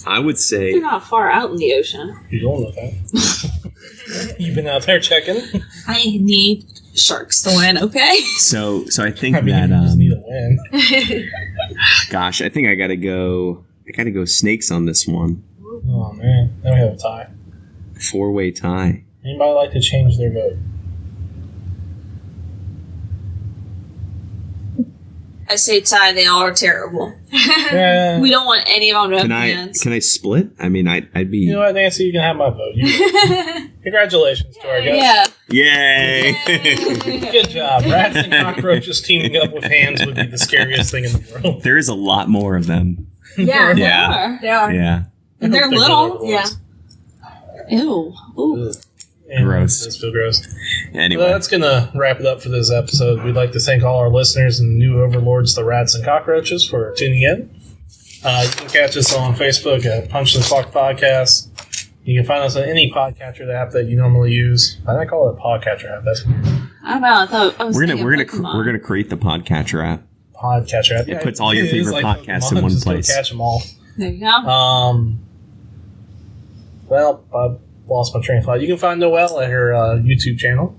I would say
They're not far out in the ocean.
You don't know that. You've been out there checking?
I need sharks to win, okay?
so. I think
I mean,
that
you just need a win.
gosh, I think I gotta go snakes on this one.
Oh, man. Now we have a tie.
4-way tie.
Anybody like to change their vote?
I say tie, they all are terrible.
Yeah.
We don't want any of them to have hands.
Can I split? I mean, I'd be.
You know what, Nancy? You can have my vote. Congratulations to our guest.
Yeah.
Yay!
Good job. Rats and cockroaches teaming up with hands would be the scariest thing in the world.
There is a lot more of them.
Yeah.
Yeah.
They are.
Yeah.
And they're
They're
little.
good
Yeah.
Ew. Ooh.
And
Gross.
That's feel gross.
Anyway,
Well, that's going to wrap it up for this episode. We'd like to thank all our listeners and new overlords, the rats and cockroaches, for tuning in. You can catch us on Facebook at Punch the Clock Podcast. You can find us on any podcatcher app that you normally use. I call it a podcatcher app. That's
I don't know. I thought I was
we're
thinking
gonna
Pokemon.
create the podcatcher app.
podcatcher app.
It puts all your
is
favorite
like
podcasts
Pokemon.
in one
Just go
place.
catch them all.
There you go.
Well, I lost my train of thought. You can find Noelle at her YouTube channel.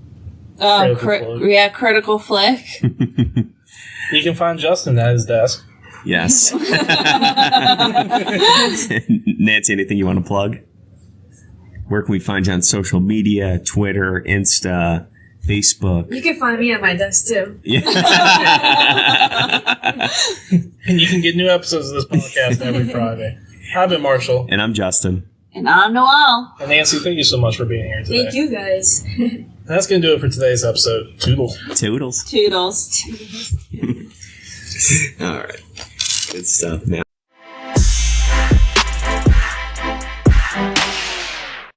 Critical Flick.
You can find Justin at his desk.
Yes. Nancy, anything you want to plug? Where can we find you on social media? Twitter, Insta, Facebook.
You can find me at my desk too.
Yeah.
And you can get new episodes of this podcast every Friday. I've been Marshall.
And I'm Justin.
And I'm Noelle.
And Nancy, thank you so much for being here today.
Thank you guys.
And that's going to do it for today's episode. Toodle.
Toodles.
Toodles.
All right. Good stuff, man.